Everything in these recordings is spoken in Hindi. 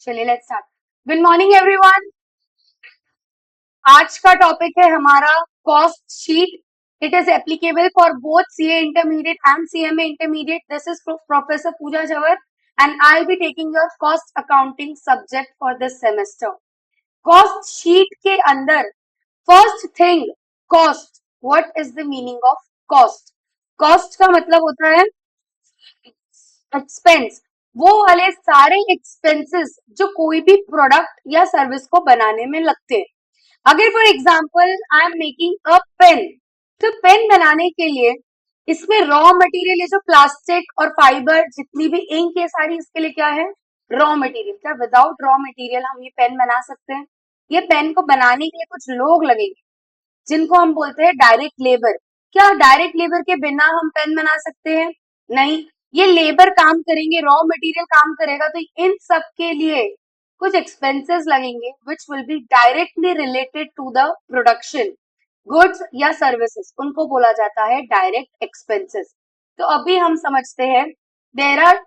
चलिए let's start. Good morning everyone. आज का टॉपिक है हमारा cost sheet. It is applicable for both CA intermediate and CMA intermediate. This is professor Pooja Jawar and I will be taking your cost accounting subject for this semester. Cost sheet के अंदर first thing cost. What is the meaning of cost? Cost का मतलब होता है एक्सपेंस, वो वाले सारे एक्सपेंसेस जो कोई भी प्रोडक्ट या सर्विस को बनाने में लगते हैं। अगर for example I am making a pen, तो पेन बनाने के लिए इसमें रॉ मटेरियल ये जो प्लास्टिक और फाइबर जितनी भी इंक ये सारी इसके लिए क्या है? Raw material. क्या विदाउट रॉ मटेरियल हम ये पेन बना सकते हैं? ये पेन को बनाने के लिए कुछ लोग लगेंगे जिनको हम बोलते हैं डायरेक्ट लेबर। क्या डायरेक्ट लेबर के बिना हम पेन बना सकते हैं? नहीं। ये लेबर काम करेंगे, रॉ मटेरियल काम करेगा, तो इन सब के लिए कुछ एक्सपेंसेस लगेंगे which will be directly related to the production goods या सर्विसेज, उनको बोला जाता है डायरेक्ट एक्सपेंसेस। तो अभी हम समझते हैं देयर आर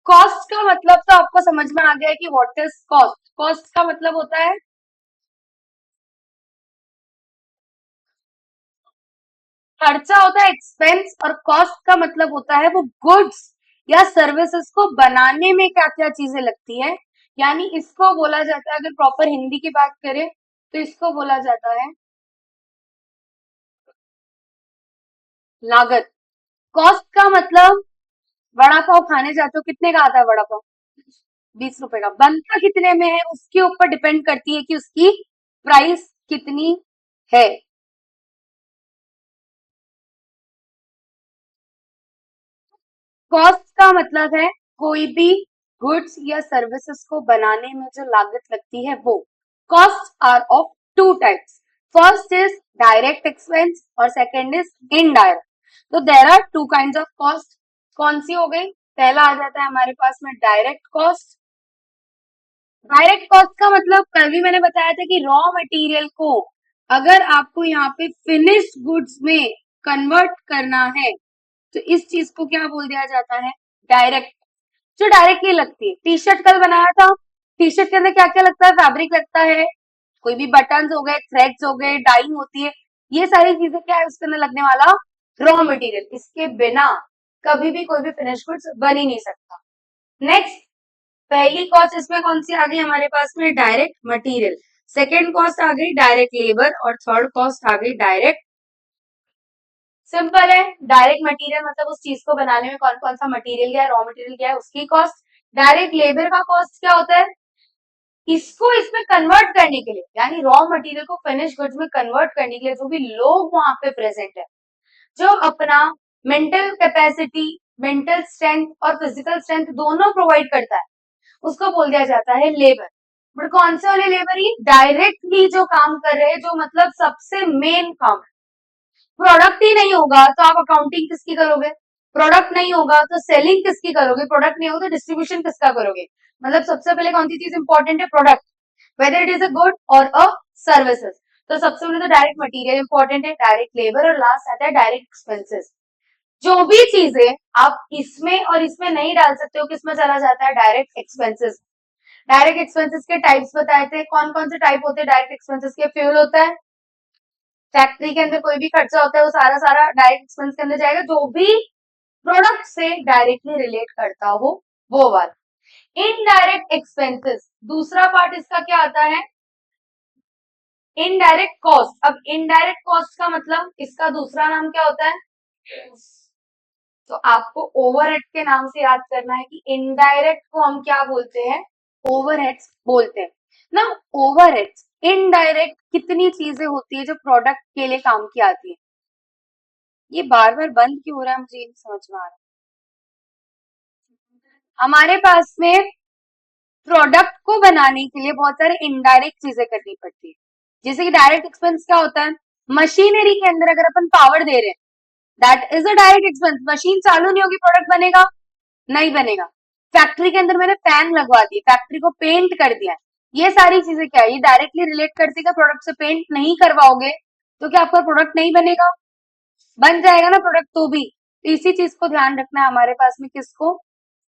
कॉस्ट का मतलब तो आपको समझ में आ गया है कि व्हाट इज कॉस्ट। कॉस्ट का मतलब होता है खर्चा, होता है एक्सपेंस, और कॉस्ट का मतलब होता है वो गुड्स या सर्विसेज को बनाने में क्या क्या चीजें लगती है। यानी इसको बोला जाता है, अगर प्रॉपर हिंदी की बात करें तो इसको बोला जाता है लागत। कॉस्ट का मतलब वड़ा पाव खाने जाते हो, कितने का आता है वड़ा पाव? 20 रुपए का। बनता कितने में है उसके ऊपर डिपेंड करती है कि उसकी प्राइस कितनी है। कॉस्ट का मतलब है कोई भी गुड्स या सर्विसेज को बनाने में जो लागत लगती है वो। Cost are of two types. First is direct expense और सेकंड इज इनडायरेक्ट। तो there are two kinds of cost. कौन सी हो गई? पहला आ जाता है हमारे पास में डायरेक्ट कॉस्ट। डायरेक्ट कॉस्ट का मतलब कल भी मैंने बताया था कि रॉ मटेरियल को अगर आपको यहाँ पे फिनिश्ड गुड्स में कन्वर्ट करना है तो इस चीज को क्या बोल दिया जाता है? डायरेक्ट। जो डायरेक्टली लगती है। टी शर्ट कल बनाया था, टी शर्ट के अंदर क्या क्या लगता है? फैब्रिक लगता है, कोई भी बटन्स हो गए, थ्रेड्स हो गए, डाइंग होती है, ये सारी चीजें क्या है उसके अंदर लगने वाला? Raw material. इसके बिना कभी भी कोई भी फिनिश गुड्स बन ही नहीं सकता। नेक्स्ट, पहली कॉस्ट इसमें कौन सी आ गई हमारे पास में? Direct material. सेकेंड कॉस्ट आ गई डायरेक्ट लेबर और थर्ड कॉस्ट आ गई डायरेक्ट। सिंपल है, डायरेक्ट मटेरियल मतलब उस चीज को बनाने में कौन कौन सा मटेरियल क्या है, रॉ मटेरियल क्या है, उसकी कॉस्ट। डायरेक्ट लेबर का कॉस्ट क्या होता है? इसको इसमें कन्वर्ट करने के लिए, यानी रॉ मटेरियल को फिनिश गुड्स में कन्वर्ट करने के लिए जो भी लोग वहां पे प्रेजेंट है, जो अपना मेंटल कैपेसिटी, मेंटल स्ट्रेंथ और फिजिकल स्ट्रेंथ दोनों प्रोवाइड करता है, उसको बोल दिया जाता है लेबर। बट कौन से वाले लेबर? ही डायरेक्टली जो काम कर रहे हैं, जो मतलब सबसे मेन काम। प्रोडक्ट ही नहीं होगा तो आप अकाउंटिंग किसकी करोगे? प्रोडक्ट नहीं होगा तो सेलिंग किसकी करोगे? प्रोडक्ट नहीं होगा तो डिस्ट्रीब्यूशन किसका करोगे? मतलब सबसे पहले कौन सी चीज इंपॉर्टेंट है? Product, whether it is a good और अ सर्विसेज। तो सबसे पहले तो डायरेक्ट मटेरियल इंपॉर्टेंट है, डायरेक्ट लेबर, और लास्ट आता है डायरेक्ट एक्सपेंसेस। जो भी चीजें आप इसमें और इसमें नहीं डाल सकते हो, किसमें चला जाता है? Direct expenses. डायरेक्ट एक्सपेंसेस के टाइप्स बताए थे, कौन कौन से टाइप होते हैं डायरेक्ट एक्सपेंसेस के? फ्यूल होता है, फैक्ट्री के अंदर कोई भी खर्चा होता है वो सारा सारा डायरेक्ट एक्सपेंस के अंदर जाएगा, जो भी प्रोडक्ट से डायरेक्टली रिलेट करता हो वो वाला। इनडायरेक्ट एक्सपेंसेस दूसरा पार्ट इसका क्या आता है? Indirect cost. अब इनडायरेक्ट कॉस्ट का मतलब इसका दूसरा नाम क्या होता है? तो आपको ओवरहेड के नाम से याद करना है कि इनडायरेक्ट को हम क्या बोलते हैं? ओवरहेड्स बोलते हैं ना। ओवरहेड्स इनडायरेक्ट कितनी चीजें होती है जो प्रोडक्ट के लिए काम की आती है। ये बार बार बंद क्यों हो रहा है मुझे नहीं समझ में आ रहा। हमारे पास में प्रोडक्ट को बनाने के लिए बहुत सारे इनडायरेक्ट चीजें करनी पड़ती है। जैसे कि डायरेक्ट एक्सपेंस क्या होता है? मशीनरी के अंदर अगर अपन पावर दे रहे हैं, that is a direct expense. Machine चालू नहीं होगी, प्रोडक्ट बनेगा नहीं बनेगा। फैक्ट्री के अंदर मैंने फैन लगवा दी, फैक्ट्री को पेंट कर दिया, ये सारी चीजें क्या है? ये डायरेक्टली रिलेट करती है। प्रोडक्ट से पेंट नहीं करवाओगे तो क्या आपका प्रोडक्ट नहीं बनेगा? बन जाएगा ना प्रोडक्ट तो भी। तो इसी चीज को ध्यान रखना है हमारे पास में, किसको?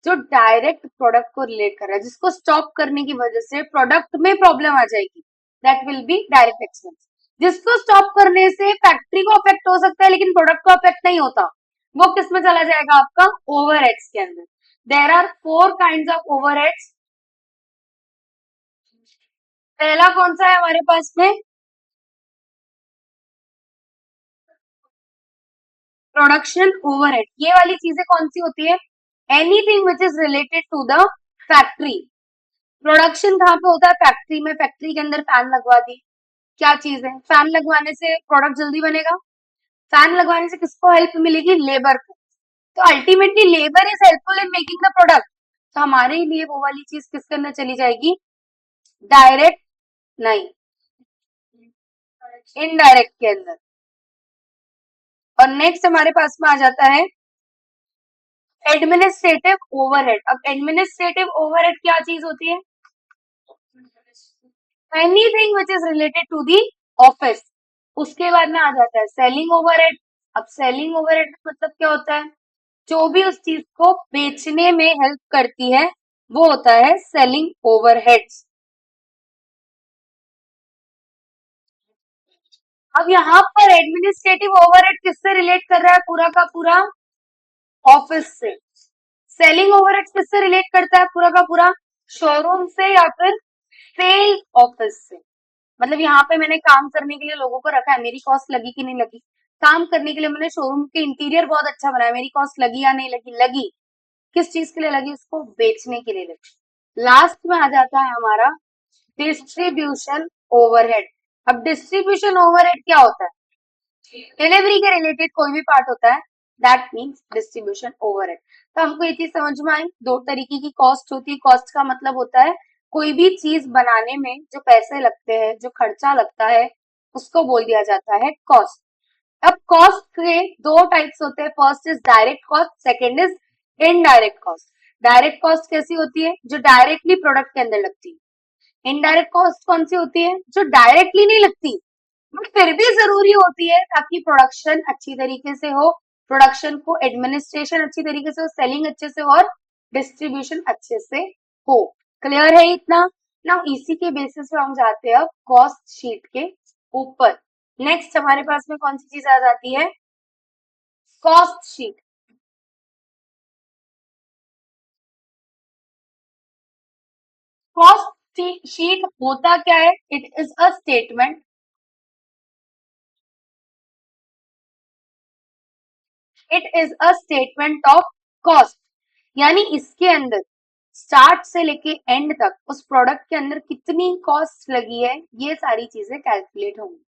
जो डायरेक्ट प्रोडक्ट को रिलेट कर रहा है, जिसको स्टॉप करने की वजह से प्रोडक्ट में प्रॉब्लम आ जाएगी, that will B direct expense. जिसको स्टॉप करने से फैक्ट्री को अफेक्ट हो सकता है लेकिन प्रोडक्ट को अफेक्ट नहीं होता, वो किस में चला जाएगा? आपका ओवरहेड्स के अंदर। There are 4 kinds of overheads. पहला कौन सा है हमारे पास में? Production overhead. ये वाली चीजें कौन सी होती है? Anything which is related to the factory. Production कहाँ पे होता है? फैक्ट्री में। फैक्ट्री के अंदर फैन लगवा दी, क्या चीज है? फैन लगवाने से प्रोडक्ट जल्दी बनेगा? फैन लगवाने से किसको हेल्प मिलेगी? लेबर को। तो ultimately labour is helpful in making the product. तो हमारे लिए वो वाली चीज किसके अंदर चली जाएगी? डायरेक्ट नहीं, इनडायरेक्ट के अंदर। और नेक्स्ट हमारे पास में आ जाता है एडमिनिस्ट्रेटिव ओवरहेड। अब एडमिनिस्ट्रेटिव ओवरहेड क्या चीज होती है? Anything which is related to the office. उसके बाद में आ जाता है सेलिंग ओवरहेड। अब सेलिंग ओवरहेड मतलब क्या होता है? जो भी उस चीज को बेचने में हेल्प करती है वो होता है सेलिंग ओवरहेड्स। अब यहाँ पर एडमिनिस्ट्रेटिव ओवरहेड किससे रिलेट कर रहा है? पूरा का पूरा ऑफिस से। सेलिंग ओवरहेड किससे रिलेट करता है? पूरा का पूरा शोरूम से या फिर सेल्स ऑफिस से। मतलब यहाँ पे मैंने काम करने के लिए लोगों को रखा है, मेरी कॉस्ट लगी कि नहीं लगी? काम करने के लिए मैंने शोरूम के इंटीरियर बहुत अच्छा बनाया, मेरी कॉस्ट लगी या नहीं लगी? लगी। किस चीज के लिए लगी? उसको बेचने के लिए लगी। लास्ट में आ जाता है हमारा डिस्ट्रीब्यूशन ओवरहेड। अब डिस्ट्रीब्यूशन ओवरहेड क्या होता है? डिलीवरी के रिलेटेड कोई भी पार्ट होता है, दैट मीन्स डिस्ट्रीब्यूशन ओवरहेड। तो हमको ये चीज समझ में आई, दो तरीके की कॉस्ट होती है। कॉस्ट का मतलब होता है कोई भी चीज बनाने में जो पैसे लगते हैं, जो खर्चा लगता है, उसको बोल दिया जाता है कॉस्ट। अब कॉस्ट के दो टाइप्स होते हैं, first is direct cost, second is indirect cost. Direct cost कैसी होती है? जो डायरेक्टली प्रोडक्ट के अंदर लगती है। इनडायरेक्ट कॉस्ट कौन सी होती है? जो डायरेक्टली नहीं लगती बट फिर भी जरूरी होती है ताकि प्रोडक्शन अच्छी तरीके से हो, प्रोडक्शन को एडमिनिस्ट्रेशन अच्छी तरीके से हो, सेलिंग अच्छे से हो और डिस्ट्रीब्यूशन अच्छे से हो। क्लियर है इतना? ना इसी के बेसिस पे हम जाते हैं अब कॉस्ट शीट के ऊपर। नेक्स्ट हमारे पास में कौन सी चीज आ जाती है? Cost sheet. कॉस्ट शीट होता क्या है? It is a statement, it is a statement of cost. यानी इसके अंदर स्टार्ट से लेके एंड तक उस प्रोडक्ट के अंदर कितनी कॉस्ट लगी है, ये सारी चीजें कैलकुलेट होंगी।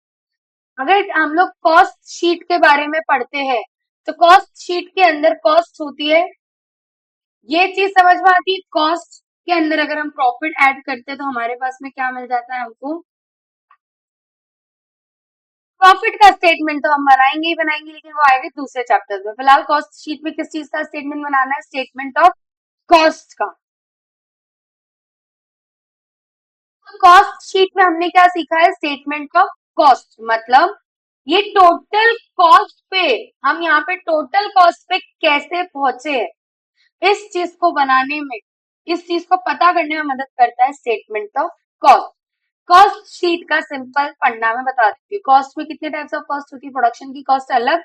अगर हम लोग कॉस्ट शीट के बारे में पढ़ते हैं तो कॉस्ट शीट के अंदर कॉस्ट होती है, ये चीज समझ में आती है। कॉस्ट के अंदर अगर हम प्रॉफिट ऐड करते हैं तो हमारे पास में क्या मिल जाता है हमको? प्रॉफिट का स्टेटमेंट तो हम बनाएंगे ही बनाएंगे, लेकिन वो आएगा दूसरे चैप्टर में। फिलहाल कॉस्ट शीट में किस चीज का स्टेटमेंट बनाना है? स्टेटमेंट ऑफ कॉस्ट का। कॉस्ट शीट में हमने क्या सीखा है? स्टेटमेंट ऑफ कॉस्ट मतलब ये टोटल कॉस्ट पे, हम यहाँ पे टोटल कॉस्ट पे कैसे पहुंचे हैं, इस चीज को बनाने में, इस चीज को पता करने में मदद करता है statement of cost. Cost sheet का सिंपल फंडा में बता देती हूँ। कॉस्ट में कितने टाइप्स ऑफ कॉस्ट होती है? प्रोडक्शन की कॉस्ट अलग,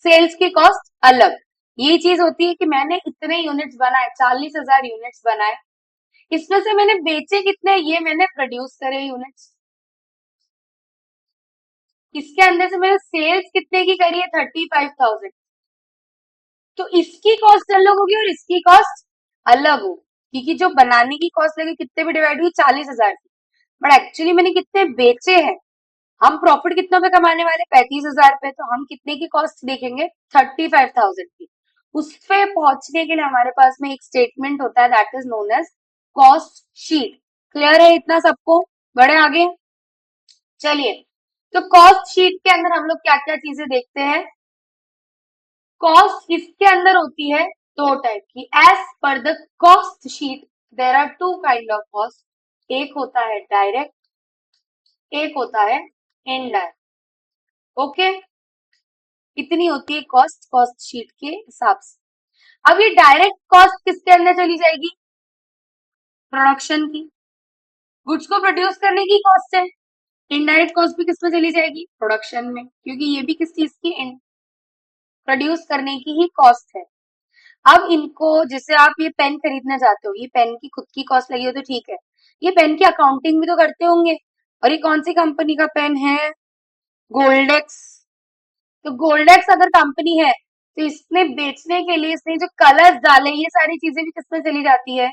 सेल्स की कॉस्ट अलग। ये चीज होती है कि मैंने इतने यूनिट्स बनाए, 40,000 यूनिट्स बनाए, इसमें से मैंने बेचे कितने? ये मैंने प्रोड्यूस करे यूनिट्स। इसके अंदर से मैंने सेल्स कितने की करी है? 35,000। तो इसकी कॉस्ट अलग होगी और इसकी कॉस्ट अलग होगी, क्योंकि जो बनाने की कॉस्ट लगी कितने पे डिवाइड हुई? 40,000 की। बट एक्चुअली मैंने कितने बेचे हैं? हम प्रॉफिट कितनों पे कमाने वाले? 35,000 पे। तो हम कितने की कॉस्ट देखेंगे? 35,000 की। उस पे पहुंचने के लिए हमारे पास में एक स्टेटमेंट होता है, that is known as cost sheet. Clear है इतना सबको? बढ़े आगे, चलिए। तो कॉस्ट शीट के अंदर हम लोग क्या क्या चीजें देखते हैं? कॉस्ट इसके अंदर होती है दो टाइप की। As per the cost sheet there are two kind of cost. एक होता है डायरेक्ट, एक होता है इनडायरेक्ट। ओके, इतनी होती है कॉस्ट, कॉस्ट शीट के हिसाब से। अब ये डायरेक्ट कॉस्ट किसके अंदर चली जाएगी? प्रोडक्शन की। गुड्स को प्रोड्यूस करने की कॉस्ट है, इनडायरेक्ट कॉस्ट भी किसमें चली जाएगी? प्रोडक्शन में, क्योंकि ये भी किस चीज की? प्रोड्यूस करने की ही कॉस्ट है। अब इनको, जैसे आप ये पेन खरीदना चाहते हो, ये पेन की खुद की कॉस्ट लगी हो तो ठीक है, ये पेन की अकाउंटिंग भी तो करते होंगे। और ये कौन सी कंपनी का पेन है? गोल्डेक्स। तो गोल्डेक्स अगर कंपनी है तो इसने बेचने के लिए इसने जो कलर्स डाले, ये सारी चीजें भी किसमें चली जाती है?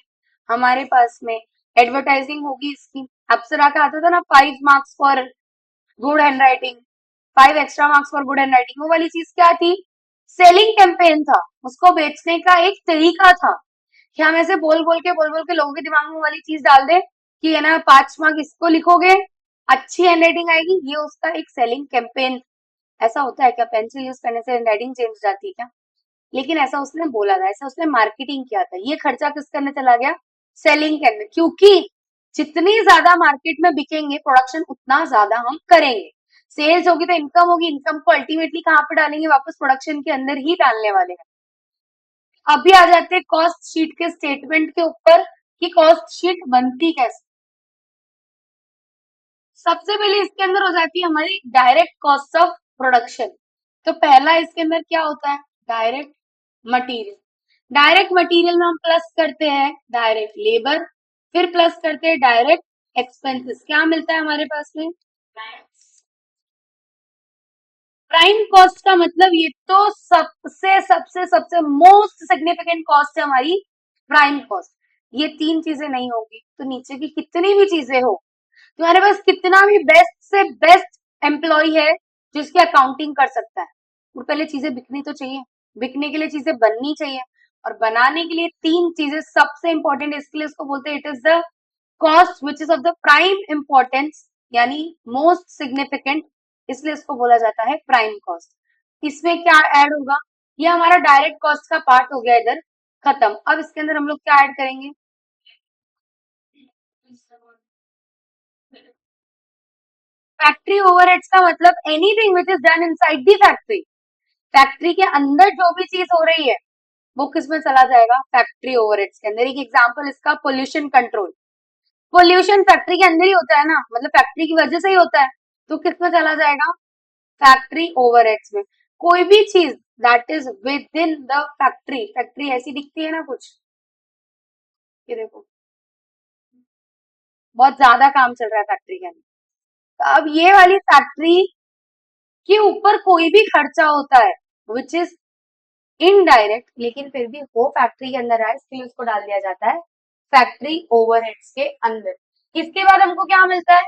हमारे पास में। एडवर्टाइजिंग होगी इसकी। अप्सरा का आता था ना, 5 marks for good hand writing, 5 extra marks for good hand writing, वो वाली चीज क्या थी? सेलिंग कैंपेन था, उसको बेचने का एक तरीका था कि हम ऐसे बोल बोल के लोगों के दिमाग में वो वाली चीज डाल दे कि है ना, 5 मार्क इसको लिखोगे, अच्छी हैंडराइटिंग आएगी, ये उसका एक सेलिंग कैंपेन। ऐसा होता है क्या? पेंसिल यूज करने से हैंडराइटिंग चेंज हो जाती है क्या? लेकिन ऐसा उसने बोला था, ऐसा उसने मार्केटिंग किया था, ये खर्चा किसके अंदर चला गया? सेलिंग के अंदर, क्योंकि जितनी ज्यादा मार्केट में बिकेंगे प्रोडक्शन उतना ज्यादा हम करेंगे, सेल्स होगी तो इनकम होगी, इनकम को अल्टीमेटली कहाँ पे डालेंगे? वापस प्रोडक्शन के अंदर ही डालने वाले हैं। अभी आ जाते हैं कॉस्ट शीट के स्टेटमेंट के ऊपर कि कॉस्ट शीट बनती कैसे। सबसे पहले इसके अंदर हो जाती है हमारी डायरेक्ट कॉस्ट ऑफ प्रोडक्शन। तो पहला इसके अंदर क्या होता है? Direct material. डायरेक्ट मटेरियल में हम प्लस करते हैं डायरेक्ट लेबर, फिर प्लस करते हैं डायरेक्ट एक्सपेंसेस। क्या मिलता है हमारे पास में? प्राइम कॉस्ट का मतलब ये तो सबसे सबसे सबसे मोस्ट सिग्निफिकेंट कॉस्ट है हमारी प्राइम कॉस्ट। ये तीन चीजें नहीं होगी तो नीचे की कितनी भी चीजें हो, तुम्हारे पास कितना भी बेस्ट से बेस्ट एम्प्लॉय है जिसकी अकाउंटिंग कर सकता है, वो पहले चीजें बिकनी तो चाहिए, बिकने के लिए चीजें बननी चाहिए, और बनाने के लिए तीन चीजें सबसे इंपॉर्टेंट, इसके लिए उसको बोलते हैं it is the cost which is of the prime importance, यानी मोस्ट सिग्निफिकेंट, इसलिए इसको बोला जाता है प्राइम कॉस्ट। इसमें क्या ऐड होगा? ये हमारा डायरेक्ट कॉस्ट का पार्ट हो गया इधर खत्म। अब इसके अंदर हम लोग क्या ऐड करेंगे? फैक्ट्री ओवरहेड्स का मतलब anything which is done inside the factory. Factory के अंदर जो भी चीज हो रही है वो किस में चला जाएगा? फैक्ट्री ओवरहेड्स के अंदर। एक एग्जांपल इसका पोल्यूशन कंट्रोल। पोल्यूशन फैक्ट्री के अंदर ही होता है ना, मतलब फैक्ट्री की वजह से ही होता है, तो किस में चला जाएगा? फैक्ट्री ओवरहेड्स में। कोई भी चीज that is with in the factory, factory ऐसी दिखती है ना कुछ, ये देखो बहुत ज्यादा काम चल रहा है फैक्ट्री के अंदर, तो अब ये वाली फैक्ट्री के ऊपर कोई भी खर्चा होता है विच इज इनडायरेक्ट, लेकिन फिर भी वो फैक्ट्री के अंदर आए इसलिए उसको डाल दिया जाता है फैक्ट्री ओवरहेड्स के अंदर। इसके बाद हमको क्या मिलता है?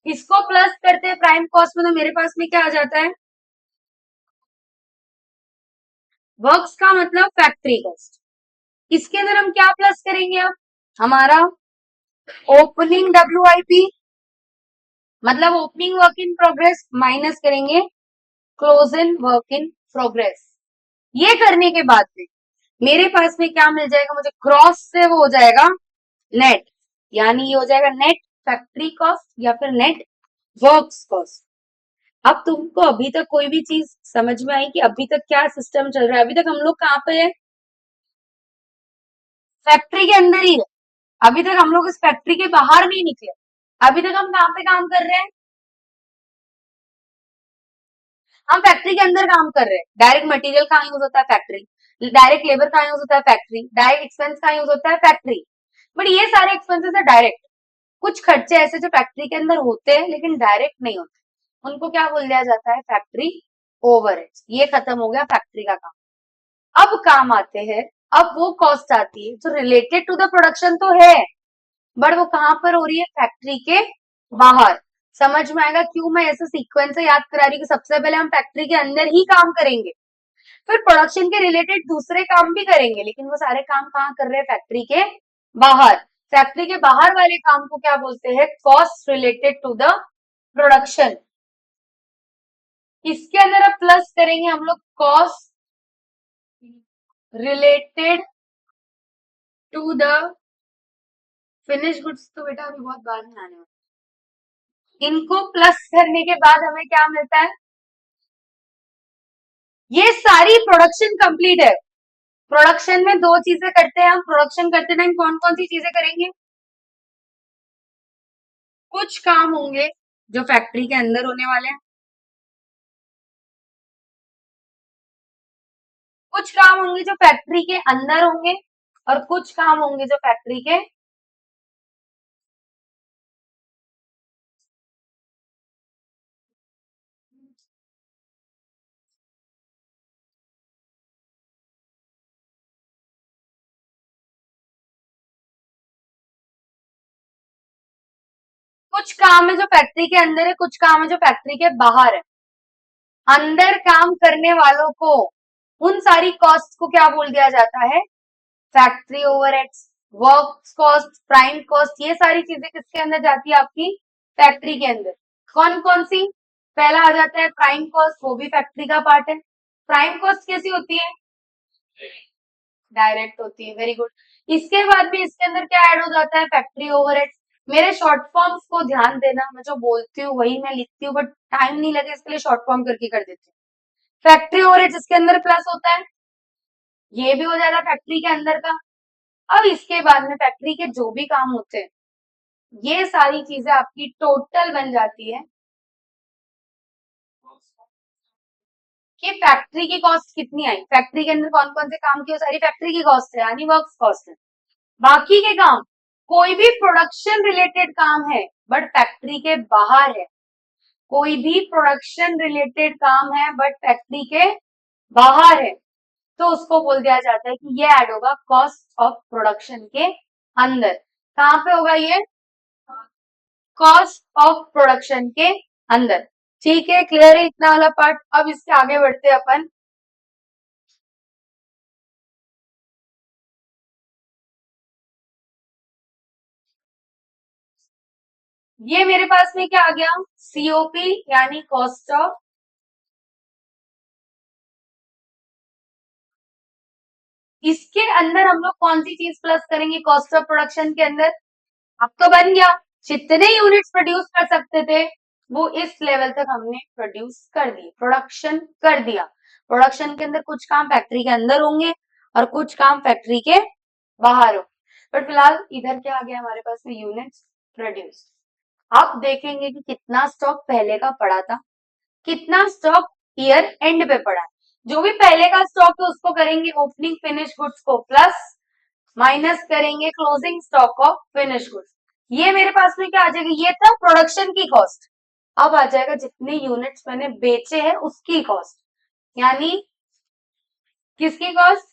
इसको प्लस करते हैं प्राइम कॉस्ट में, तो मेरे पास में क्या आ जाता है? वर्क्स का मतलब फैक्ट्री कॉस्ट। इसके अंदर हम क्या प्लस करेंगे? अब हमारा ओपनिंग WIP मतलब opening work in progress minus करेंगे क्लोजिंग वर्क इन प्रोग्रेस। ये करने के बाद में मेरे पास में क्या मिल जाएगा मुझे? क्रॉस से वो हो जाएगा नेट, यानी ये हो जाएगा नेट फैक्ट्री कॉस्ट या फिर नेट वर्क्स कॉस्ट। अब तुमको अभी तक कोई भी चीज समझ में आई कि अभी तक क्या सिस्टम चल रहा है? अभी तक हम लोग कहाँ पे है? फैक्ट्री के अंदर ही है। अभी तक हम लोग इस फैक्ट्री के बाहर नहीं निकले। अभी तक हम कहाँ पे काम कर रहे हैं? हम फैक्ट्री के अंदर काम कर रहे हैं। डायरेक्ट मटेरियल कहाँ यूज होता है? फैक्ट्री। डायरेक्ट लेबर कहाँ यूज होता है? फैक्ट्री। डायरेक्ट एक्सपेंस कहाँ यूज होता है? फैक्ट्री। बट ये सारे एक्सपेंसेस है डायरेक्ट। कुछ खर्चे ऐसे जो फैक्ट्री के अंदर होते हैं लेकिन डायरेक्ट नहीं होते, उनको क्या बोल दिया जाता है? Factory overheads. ये खत्म हो गया फैक्ट्री का काम। अब काम आते हैं, अब वो कॉस्ट आती है जो रिलेटेड टू द प्रोडक्शन तो है, बट वो कहां पर हो रही है? फैक्ट्री के बाहर। समझ में आएगा क्यों मैं ऐसे सीक्वेंस से याद करा रही हूँ कि सबसे पहले हम फैक्ट्री के अंदर ही काम करेंगे, फिर प्रोडक्शन के रिलेटेड दूसरे काम भी करेंगे, लेकिन वो सारे काम कहाँ कर रहे हैं? फैक्ट्री के बाहर। फैक्ट्री के बाहर वाले काम को क्या बोलते हैं? Cost related to the production. इसके अंदर अब प्लस करेंगे हम लोग cost related to the finish goods, तो बेटा अभी बहुत बाद में आने वाला। इनको प्लस करने के बाद हमें क्या मिलता है? ये सारी प्रोडक्शन कंप्लीट है, प्रोडक्शन में दो चीजें करते हैं हम। प्रोडक्शन करते टाइम कौन कौन सी चीजें करेंगे? कुछ काम होंगे जो फैक्ट्री के अंदर होने वाले हैं, कुछ काम होंगे जो फैक्ट्री के अंदर होंगे, और कुछ काम होंगे जो फैक्ट्री के कुछ काम है जो फैक्ट्री के अंदर है, कुछ काम है जो फैक्ट्री के बाहर है। अंदर काम करने वालों को, उन सारी कॉस्ट को क्या बोल दिया जाता है? Factory overheads, work cost, prime cost, ये सारी चीजें किसके अंदर जाती है? आपकी फैक्ट्री के अंदर। कौन कौन सी? पहला आ जाता है प्राइम कॉस्ट, वो भी फैक्ट्री का पार्ट है। प्राइम कॉस्ट कैसी होती है? डायरेक्ट होती है, वेरी गुड। इसके बाद भी इसके अंदर क्या ऐड हो जाता है? Factory overheads. मेरे शॉर्ट फॉर्म्स को ध्यान देना, मैं जो बोलती हूँ वही मैं लिखती हूँ, बट टाइम नहीं लगे इसके लिए शॉर्ट फॉर्म करके कर देती हूँ। फैक्ट्री ओवरहेड्स इसके अंदर प्लस होता है, ये भी हो जाएगा फैक्ट्री के अंदर का। अब इसके बाद में फैक्ट्री के जो भी काम होते हैं, ये सारी चीजें आपकी टोटल बन जाती है कि फैक्ट्री की कॉस्ट कितनी आई। फैक्ट्री के अंदर कौन कौन से काम किए, सारी फैक्ट्री की कॉस्ट है, यानी वर्क कॉस्ट है। बाकी के काम, कोई भी प्रोडक्शन रिलेटेड काम है बट फैक्ट्री के बाहर है, कोई भी प्रोडक्शन रिलेटेड काम है बट फैक्ट्री के बाहर है, तो उसको बोल दिया जाता है कि ये ऐड होगा कॉस्ट ऑफ प्रोडक्शन के अंदर। कहां पे होगा ये? कॉस्ट ऑफ प्रोडक्शन के अंदर। ठीक है, क्लियर है इतना वाला पार्ट? अब इसके आगे बढ़ते हैं अपन। ये मेरे पास में क्या आ गया? सीओपी यानी कॉस्ट ऑफ, इसके अंदर हम लोग कौन सी चीज प्लस करेंगे कॉस्ट ऑफ प्रोडक्शन के अंदर? अब तो बन गया, जितने यूनिट्स प्रोड्यूस कर सकते थे वो इस लेवल तक हमने प्रोड्यूस कर दिए, प्रोडक्शन कर दिया। प्रोडक्शन के अंदर कुछ काम फैक्ट्री के अंदर होंगे और कुछ काम फैक्ट्री के बाहर होंगे। बट फिलहाल इधर क्या आ गया हमारे पास में? Units produce. आप देखेंगे कि कितना स्टॉक पहले का पड़ा था, कितना स्टॉक ईयर एंड पे पड़ा है। जो भी पहले का स्टॉक है उसको करेंगे ओपनिंग फिनिश गुड्स को प्लस, माइनस करेंगे closing stock of finish goods. ये मेरे पास में क्या आ जाएगा? ये था प्रोडक्शन की कॉस्ट। अब आ जाएगा जितने यूनिट्स मैंने बेचे हैं उसकी कॉस्ट, यानी किसकी कॉस्ट?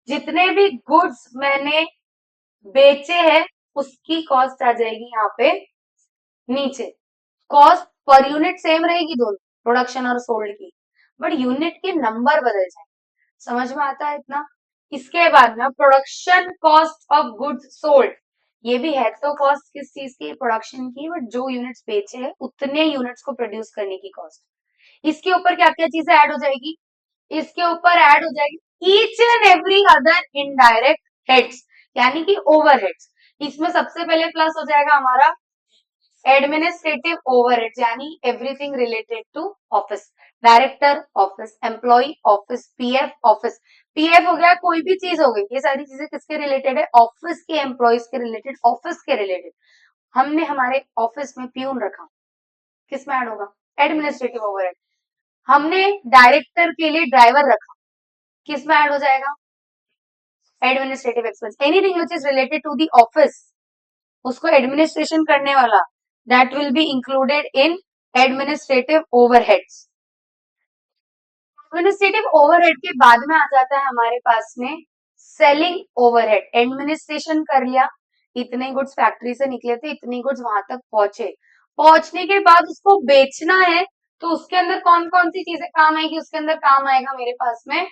जितने भी गुड्स मैंने बेचे हैं उसकी कॉस्ट आ जाएगी यहाँ पे नीचे। कॉस्ट पर यूनिट सेम रहेगी दोनों, प्रोडक्शन और सोल्ड की, बट यूनिट के नंबर बदल जाए। समझ में आता है इतना? इसके बाद में production cost of goods sold, ये भी है तो कॉस्ट किस चीज की? प्रोडक्शन की, बट जो यूनिट्स बेचे हैं उतने यूनिट्स को प्रोड्यूस करने की कॉस्ट। इसके ऊपर क्या क्या चीजें ऐड हो जाएगी? इसके ऊपर ऐड हो जाएगी each and every other indirect heads, यानी कि ओवरहेड्स। इसमें सबसे पहले प्लस हो जाएगा हमारा एडमिनिस्ट्रेटिव ओवरहेड्स, यानी everything related to office, director office, employ office, PF office. PF हो गया, कोई भी चीज हो गई, ये सारी चीजें किसके रिलेटेड है? ऑफिस के एम्प्लॉयज के रिलेटेड, ऑफिस के रिलेटेड। हमने हमारे ऑफिस में प्यून रखा, किस में ऐड होगा? Administrative overhead. हमने डायरेक्टर के लिए ड्राइवर रखा, किस में ऐड हो जाएगा? Administrative expense. Anything which is related to the office, उसको एडमिनिस्ट्रेशन करने वाला, that will be included in administrative overheads. Administrative overhead के बाद में आ जाता है हमारे पास में सेलिंग ओवरहेड। एडमिनिस्ट्रेशन कर लिया, इतने गुड्स फैक्ट्री से निकले थे, इतने गुड्स वहां तक पहुंचे, पहुंचने के बाद उसको बेचना है, तो उसके अंदर कौन कौन सी चीजें काम आएगी? उसके अंदर काम आएगा मेरे पास में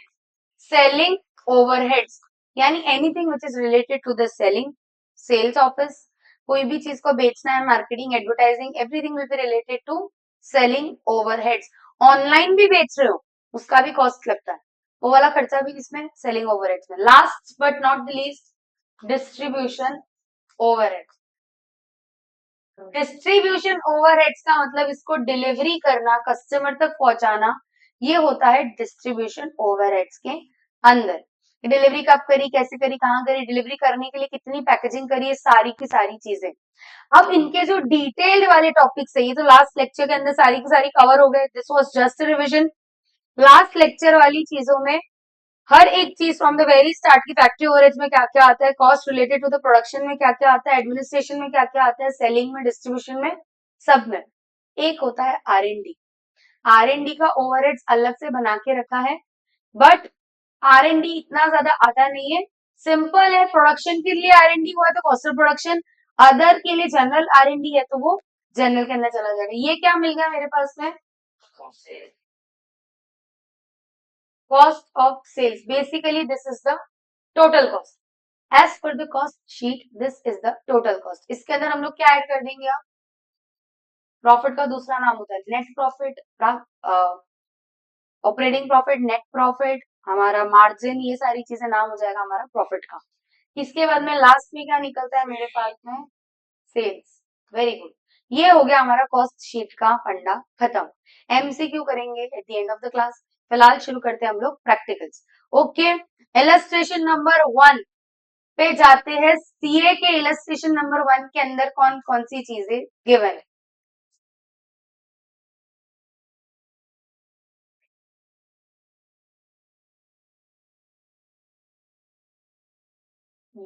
सेलिंग ओवरहेड्स, यानी anything which is related to the selling, sales office, कोई भी चीज को बेचना है, marketing, advertising, everything will be related to selling overheads. Online भी बेच रहे हो उसका भी कॉस्ट लगता है, वो वाला खर्चा भी इसमें सेलिंग ओवरहेड्स में। Last but not the least, distribution overheads. Distribution overheads का मतलब इसको डिलीवरी करना, कस्टमर तक पहुंचाना, ये होता है डिस्ट्रीब्यूशन ओवरहेड्स के अंदर। डिलीवरी कब करी, कैसे करी, कहाँ करी, डिलीवरी करने के लिए कितनी पैकेजिंग करी, ये सारी की सारी चीजें। अब इनके जो डिटेल्ड वाले टॉपिक्स है, ये तो लास्ट लेक्चर के अंदर सारी की सारी कवर हो गए, this was just revision. Last lecture वाली चीजों में हर एक चीज फ्रॉम द वेरी स्टार्ट की फैक्ट्री ओवरहेड्स में क्या क्या आता है, cost related to the production में क्या क्या आता है, एडमिनिस्ट्रेशन में क्या क्या आता है, सेलिंग में, डिस्ट्रीब्यूशन में, सब में। एक होता है R&D। R&D का ओवरहेड्स अलग से बना के रखा है, बट R&D इतना ज्यादा आता नहीं है, सिंपल है। प्रोडक्शन के लिए R&D हुआ है तो कॉस्ट ऑफ प्रोडक्शन, अदर के लिए जनरल R&D है तो वो जनरल के अंदर चला जाएगा। ये क्या मिल गया मेरे पास में, cost of sales. Basically, this is the total cost. As per the cost sheet, this is the total cost. इसके अंदर हम लोग क्या ऐड कर देंगे, आप प्रॉफिट का दूसरा नाम होता है net profit, operating profit, net profit, हमारा मार्जिन, ये सारी चीजें नाम हो जाएगा हमारा प्रॉफिट का। इसके बाद में लास्ट में क्या निकलता है मेरे पास में, सेल्स। वेरी गुड, ये हो गया हमारा कॉस्ट शीट का फंडा खत्म। एमसीक्यू करेंगे at the end of the class. फिलहाल शुरू करते हैं हम लोग प्रैक्टिकल्स। ओके, इलस्ट्रेशन नंबर 1 पे जाते हैं। सीए के इलस्ट्रेशन नंबर 1 के अंदर कौन कौन सी चीजें गिवन है।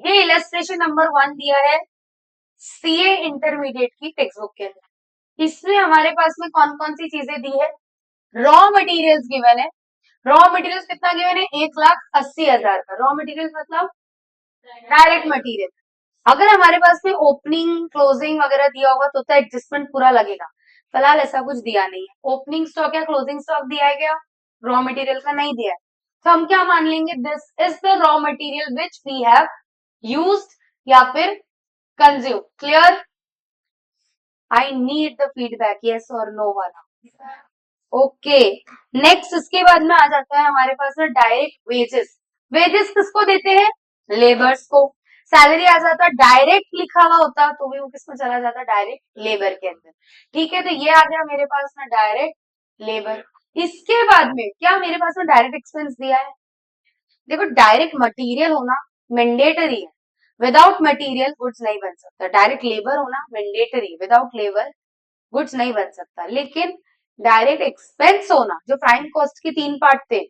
ये इलस्ट्रेशन नंबर 1 दिया है सीए इंटरमीडिएट की टेक्स्ट बुक के अंदर। इसमें हमारे पास में कौन कौन सी चीजें दी है, रॉ मटेरियल्स गिवन है। रॉ मटेरियल्स कितना गिवन है, 1,80,000 का रॉ मटेरियल्स, मतलब डायरेक्ट मटेरियल। अगर हमारे पास में ओपनिंग क्लोजिंग वगैरह दिया होगा तो एडजस्टमेंट पूरा लगेगा। फिलहाल ऐसा कुछ दिया नहीं है, ओपनिंग स्टॉक या क्लोजिंग स्टॉक दिया है क्या, रॉ मटेरियल का नहीं दिया है, तो हम क्या मान लेंगे, this is the raw material which we have used या फिर consume. Clear, I need the feedback, yes और नो वाला। ओके, नेक्स्ट इसके बाद में आ जाता है हमारे पास में डायरेक्ट वेजेस। वेजेस किसको देते हैं, लेबर्स को। सैलरी आ जाता, डायरेक्ट लिखा हुआ होता तो भी वो किसमें चला जाता, डायरेक्ट लेबर के अंदर। ठीक है, तो ये आ गया मेरे पास में डायरेक्ट लेबर। इसके बाद में क्या मेरे पास में डायरेक्ट एक्सपेंस दिया है। देखो, डायरेक्ट मटेरियल होना मैंडेटरी है, विदाउट मटेरियल गुड्स नहीं बन सकता। डायरेक्ट लेबर होना मैंडेटरी, विदाउट लेबर गुड्स नहीं बन सकता। लेकिन डायरेक्ट एक्सपेंस होना, जो प्राइम कॉस्ट के 3 पार्ट थे,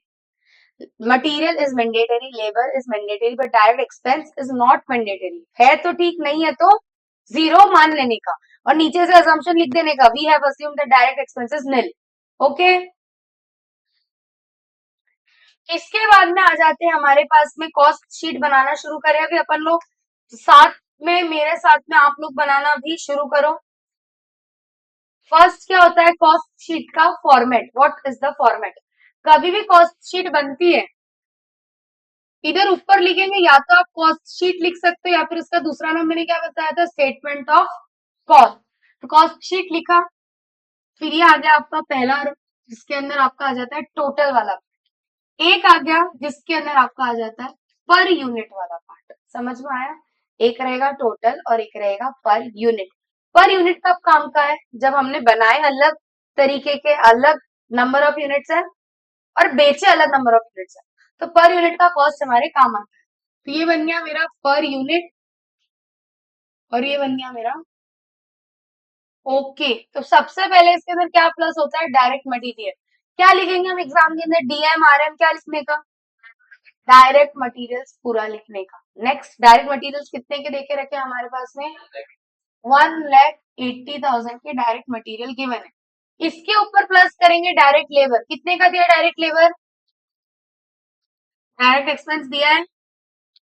material is mandatory, labour is mandatory, but direct expense is not mandatory. है तो ठीक, नहीं है तो जीरो मान लेने का और नीचे से असम्पशन लिख देने का, we have assumed that direct expenses nil. Okay, इसके बाद में आ जाते हैं हमारे पास में कॉस्ट शीट बनाना शुरू करें अभी अपन लोग। साथ में मेरे साथ में आप लोग बनाना भी शुरू करो। फर्स्ट क्या होता है कॉस्ट शीट का format, what is the format. कभी भी कॉस्ट शीट बनती है, इधर ऊपर लिखेंगे या तो आप कॉस्ट शीट लिख सकते हो या फिर उसका दूसरा नाम मैंने क्या बताया था, स्टेटमेंट ऑफ कॉस्ट। तो कॉस्ट शीट लिखा, फिर ये आ गया आपका पहला रो, जिसके अंदर आपका आ जाता है टोटल वाला। एक आ गया जिसके अंदर आपका आ जाता है पर यूनिट वाला पार्ट। समझ में आया, एक रहेगा टोटल और एक रहेगा पर यूनिट। पर यूनिट कब काम का है, जब हमने बनाए अलग तरीके के अलग नंबर ऑफ यूनिट्स है और बेचे अलग नंबर ऑफ यूनिट्स है, तो पर यूनिट का कॉस्ट हमारे काम आता है। तो ये बन गया मेरा पर यूनिट और ये बन गया मेरा। ओके, तो सबसे पहले इसके अंदर क्या प्लस होता है, डायरेक्ट मटेरियल। क्या लिखेंगे हम एग्जाम के अंदर, डीएम आरएम, क्या लिखने का, डायरेक्ट मटेरियल्स पूरा लिखने का। नेक्स्ट, डायरेक्ट मटेरियल्स कितने के देखे रखे हमारे पास में, 1,80,000 के डायरेक्ट मटेरियल गिवन है। इसके ऊपर प्लस करेंगे डायरेक्ट लेबर, कितने का दिया डायरेक्ट लेबर, डायरेक्ट एक्सपेंस दिया है,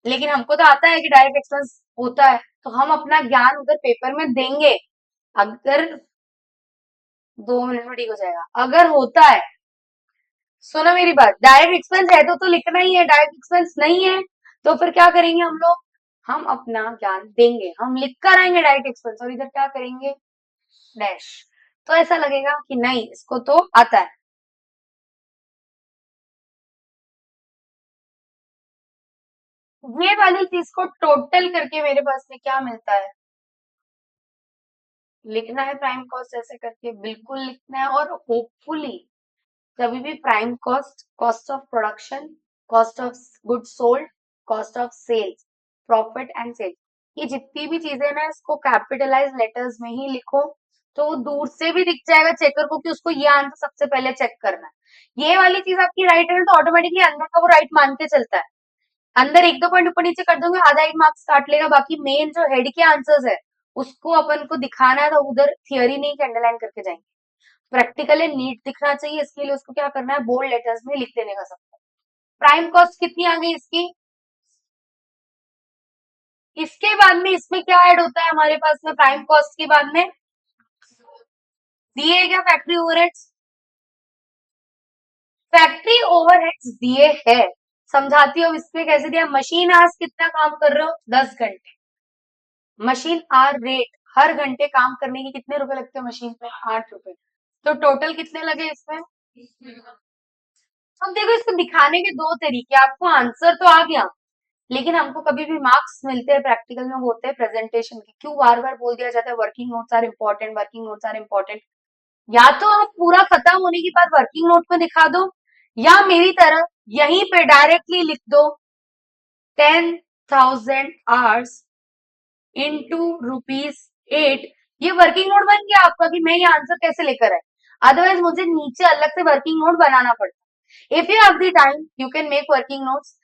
लेकिन हमको तो आता है कि डायरेक्ट एक्सपेंस होता है, तो हम अपना ज्ञान उधर पेपर में देंगे। अगर 2 मिनट में ठीक हो जाएगा, अगर होता है, सुनो मेरी बात, डायरेक्ट एक्सपेंस है तो लिखना ही है, डायरेक्ट एक्सपेंस नहीं है तो फिर क्या करेंगे हम लोग, हम अपना ज्ञान देंगे, हम लिख कर आएंगे डायरेक्ट एक्सपेंस और इधर क्या करेंगे, डैश। तो ऐसा लगेगा कि नहीं इसको तो आता है। ये वाली चीज को टोटल करके मेरे पास में क्या मिलता है, लिखना है प्राइम कॉस्ट ऐसे करके, बिल्कुल लिखना है। और होपफुली कभी भी prime cost, cost of production cost of goods sold, cost of sales, profit and sales. ये जितनी भी चीजें ना इसको कैपिटलाइज लेटर्स में ही लिखो, तो वो दूर से भी दिख जाएगा चेकर को कि उसको ये आंसर सबसे पहले चेक करना है। ये वाली चीज आपकी राइट है तो ऑटोमेटिकली अंदर का वो राइट मान के चलता है। अंदर एक दो पॉइंट ऊपर नीचे कर दोगे आधा एक मार्क्स काट लेगा, बाकी मेन जो हेड के आंसर्स है उसको अपन को दिखाना है, तो उधर थियोरी नहीं अंडरलाइन करके जाएंगे। प्रैक्टिकली नीट दिखना चाहिए, इसके लिए उसको क्या करना है, बोल्ड लेटर्स में लिख देने का सब। प्राइम कॉस्ट कितनी आ गई इसकी। इसके बाद में इसमें क्या ऐड होता है हमारे पास में प्राइम कॉस्ट के बाद में, दिए क्या फैक्ट्री ओवरहेड्स। फैक्ट्री ओवरहेड्स दिए है, समझाती हूँ इसमें कैसे दिया। मशीन आज कितना काम कर रहे हो, 10 घंटे। मशीन आर रेट, हर घंटे काम करने के कितने रुपए लगते हैं मशीन पे, 8 रुपए। तो टोटल कितने लगे इसमें। अब देखो इसको दिखाने के दो तरीके, आपको आंसर तो आ गया, लेकिन हमको कभी भी मार्क्स मिलते हैं प्रैक्टिकल में वो होते हैं प्रेजेंटेशन के। क्यों बार बार बोल दिया जाता है working notes are important, working notes are important. या तो आप पूरा खत्म होने के बाद वर्किंग नोट में दिखा दो, या मेरी तरह यहीं पे डायरेक्टली लिख दो 10,000 आवर्स इंटू ₹8। ये वर्किंग नोट बन गया आपका कि मैं ये आंसर कैसे लेकर आए। अदरवाइज मुझे नीचे अलग से वर्किंग नोट बनाना पड़ता। If you have the time you can make working notes,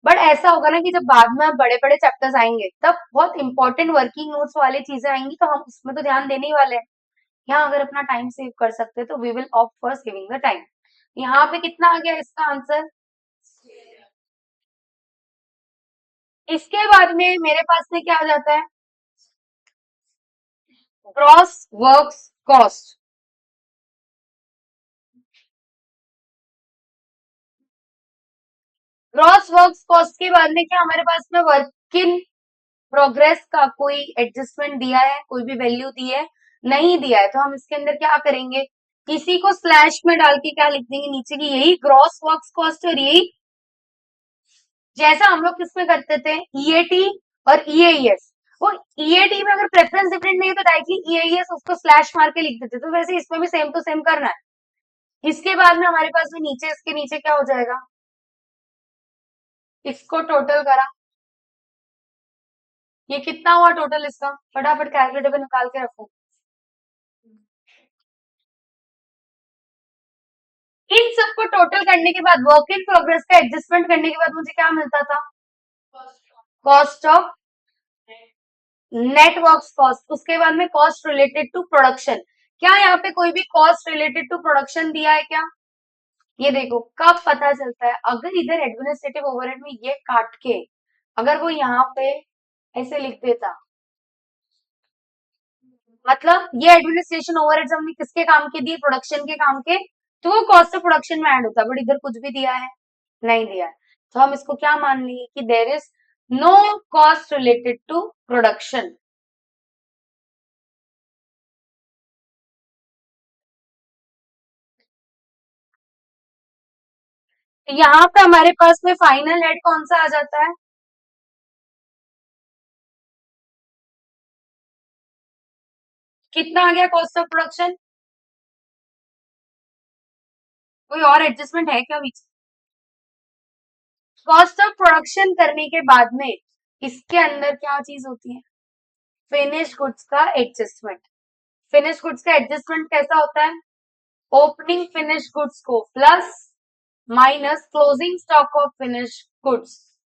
but ऐसा होगा ना कि जब बाद में बड़े बड़े चैप्टर्स आएंगे तब बहुत इंपॉर्टेंट वर्किंग नोट्स वाली चीजें आएंगी, तो हम उसमें तो ध्यान देने ही वाले हैं। यहाँ अगर अपना टाइम सेव कर सकते हैं तो we will opt for saving the time. यहाँ पे कितना आ गया इसका आंसर। इसके बाद में मेरे पास में क्या आ जाता है, gross works cost. Gross works cost के बाद में क्या हमारे पास में वर्क इन प्रोग्रेस का कोई एडजस्टमेंट दिया है, कोई भी वैल्यू दी है, नहीं दिया है, तो हम इसके अंदर क्या करेंगे, किसी को स्लैश में डाल के क्या लिख देंगे नीचे की, यही ग्रॉस वर्क्स कॉस्ट और यही जैसा हम लोग किसमें करते थे ईएटी और ईएईएस। वो ईएटी में अगर प्रेफरेंस डिफरेंट नहीं है तो डायरेक्टली ईएईएस उसको स्लैश मार के लिख देते, तो वैसे इसमें भी सेम टू सेम करना है। इसके बाद में हमारे पास में नीचे इसके नीचे क्या हो जाएगा, इसको टोटल करा, ये कितना हुआ टोटल इसका, फटाफट कैलकुलेटर पे निकाल के रखो। इन सबको टोटल करने के बाद वर्क इन प्रोग्रेस का एडजस्टमेंट करने के बाद मुझे क्या मिलता था, cost of net work cost. उसके बाद में कॉस्ट रिलेटेड टू प्रोडक्शन। क्या यहाँ पे कोई भी कॉस्ट रिलेटेड टू प्रोडक्शन दिया है क्या, ये देखो कब पता चलता है, अगर इधर एडमिनिस्ट्रेटिव ओवरहेड में ये काट के अगर वो यहाँ पे ऐसे लिख देता, मतलब ये एडमिनिस्ट्रेशन ओवरहेड्स हमने किसके काम के दिए, प्रोडक्शन के काम के, तो वो कॉस्ट ऑफ प्रोडक्शन में ऐड होता, बट इधर कुछ भी दिया है नहीं दिया है, तो हम इसको क्या मान लेंगे कि there is no cost related to production. यहाँ पे हमारे पास में फाइनल हेड कौन सा आ जाता है, कितना आ गया कॉस्ट ऑफ प्रोडक्शन। कोई और एडजस्टमेंट है क्या बीच, कॉस्ट ऑफ प्रोडक्शन करने के बाद में इसके अंदर क्या चीज होती है, फिनिश गुड्स का एडजस्टमेंट। फिनिश गुड्स का एडजस्टमेंट कैसा होता है, ओपनिंग फिनिश गुड्स को plus minus closing stock of finish goods.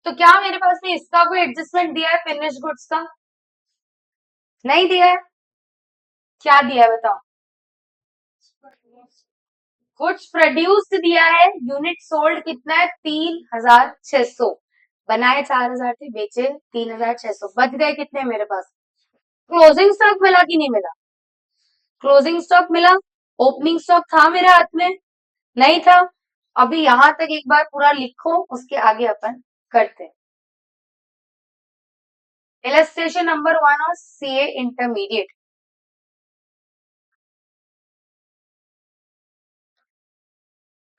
तो क्या मेरे पास में इसका कोई एडजस्टमेंट दिया है फिनिश गुड्स का, नहीं दिया है। क्या दिया है बताओ, गुड्स प्रोड्यूस्ड दिया है, यूनिट सोल्ड कितना है 3600, बनाए 4000 थे, बेचे 3600, बच गए कितने मेरे पास, क्लोजिंग स्टॉक मिला कि नहीं मिला, क्लोजिंग स्टॉक मिला, ओपनिंग स्टॉक था मेरे हाथ में, नहीं था। अभी यहां तक एक बार पूरा लिखो, उसके आगे अपन करते हैं। इलस्ट्रेशन नंबर 1 और सीए इंटरमीडिएट।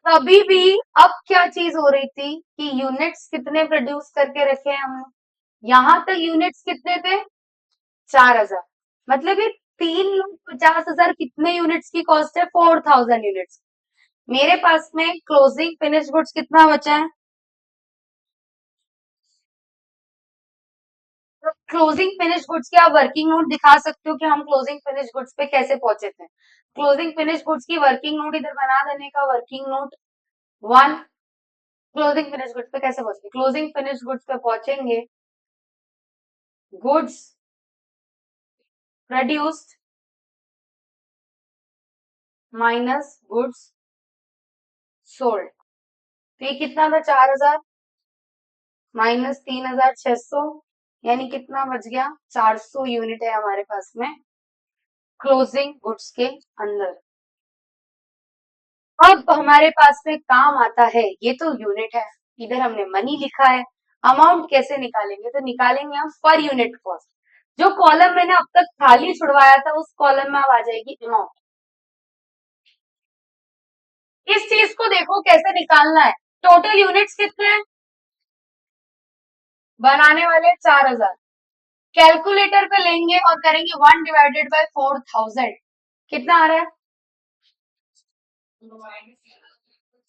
कभी भी अब क्या चीज हो रही थी कि यूनिट्स कितने प्रोड्यूस करके रखे हैं हमने, यहां तक यूनिट्स कितने थे 4000, मतलब ये 3,50,000 कितने यूनिट्स की कॉस्ट है, 4000 यूनिट्स। मेरे पास में क्लोजिंग फिनिश गुड्स कितना बचा है क्लोजिंग फिनिश गुड्स के आप वर्किंग नोट दिखा सकते हो कि हम क्लोजिंग फिनिश गुड्स पे कैसे पहुंचे थे। क्लोजिंग फिनिश गुड्स की वर्किंग नोट इधर बना देने का, working note 1। Closing finish goods पे कैसे पहुंचे, क्लोजिंग फिनिश गुड्स पे पहुंचेंगे, goods produced minus goods sold. तो ये कितना था, 4000 माइनस 3600, यानी कितना बच गया, 400 यूनिट है हमारे पास में क्लोजिंग गुड्स के अंदर। अब हमारे पास में काम आता है, ये तो यूनिट है, इधर हमने मनी लिखा है, अमाउंट कैसे निकालेंगे, तो निकालेंगे हम पर यूनिट कॉस्ट। जो कॉलम मैंने अब तक खाली छुड़वाया था उस कॉलम में अब आ जाएगी अमाउंट। इस चीज को देखो कैसे निकालना है। टोटल यूनिट्स कितने हैं, बनाने वाले 4000। कैलकुलेटर पे लेंगे और करेंगे 1 डिवाइडेड बाय 4000, कितना आ रहा है,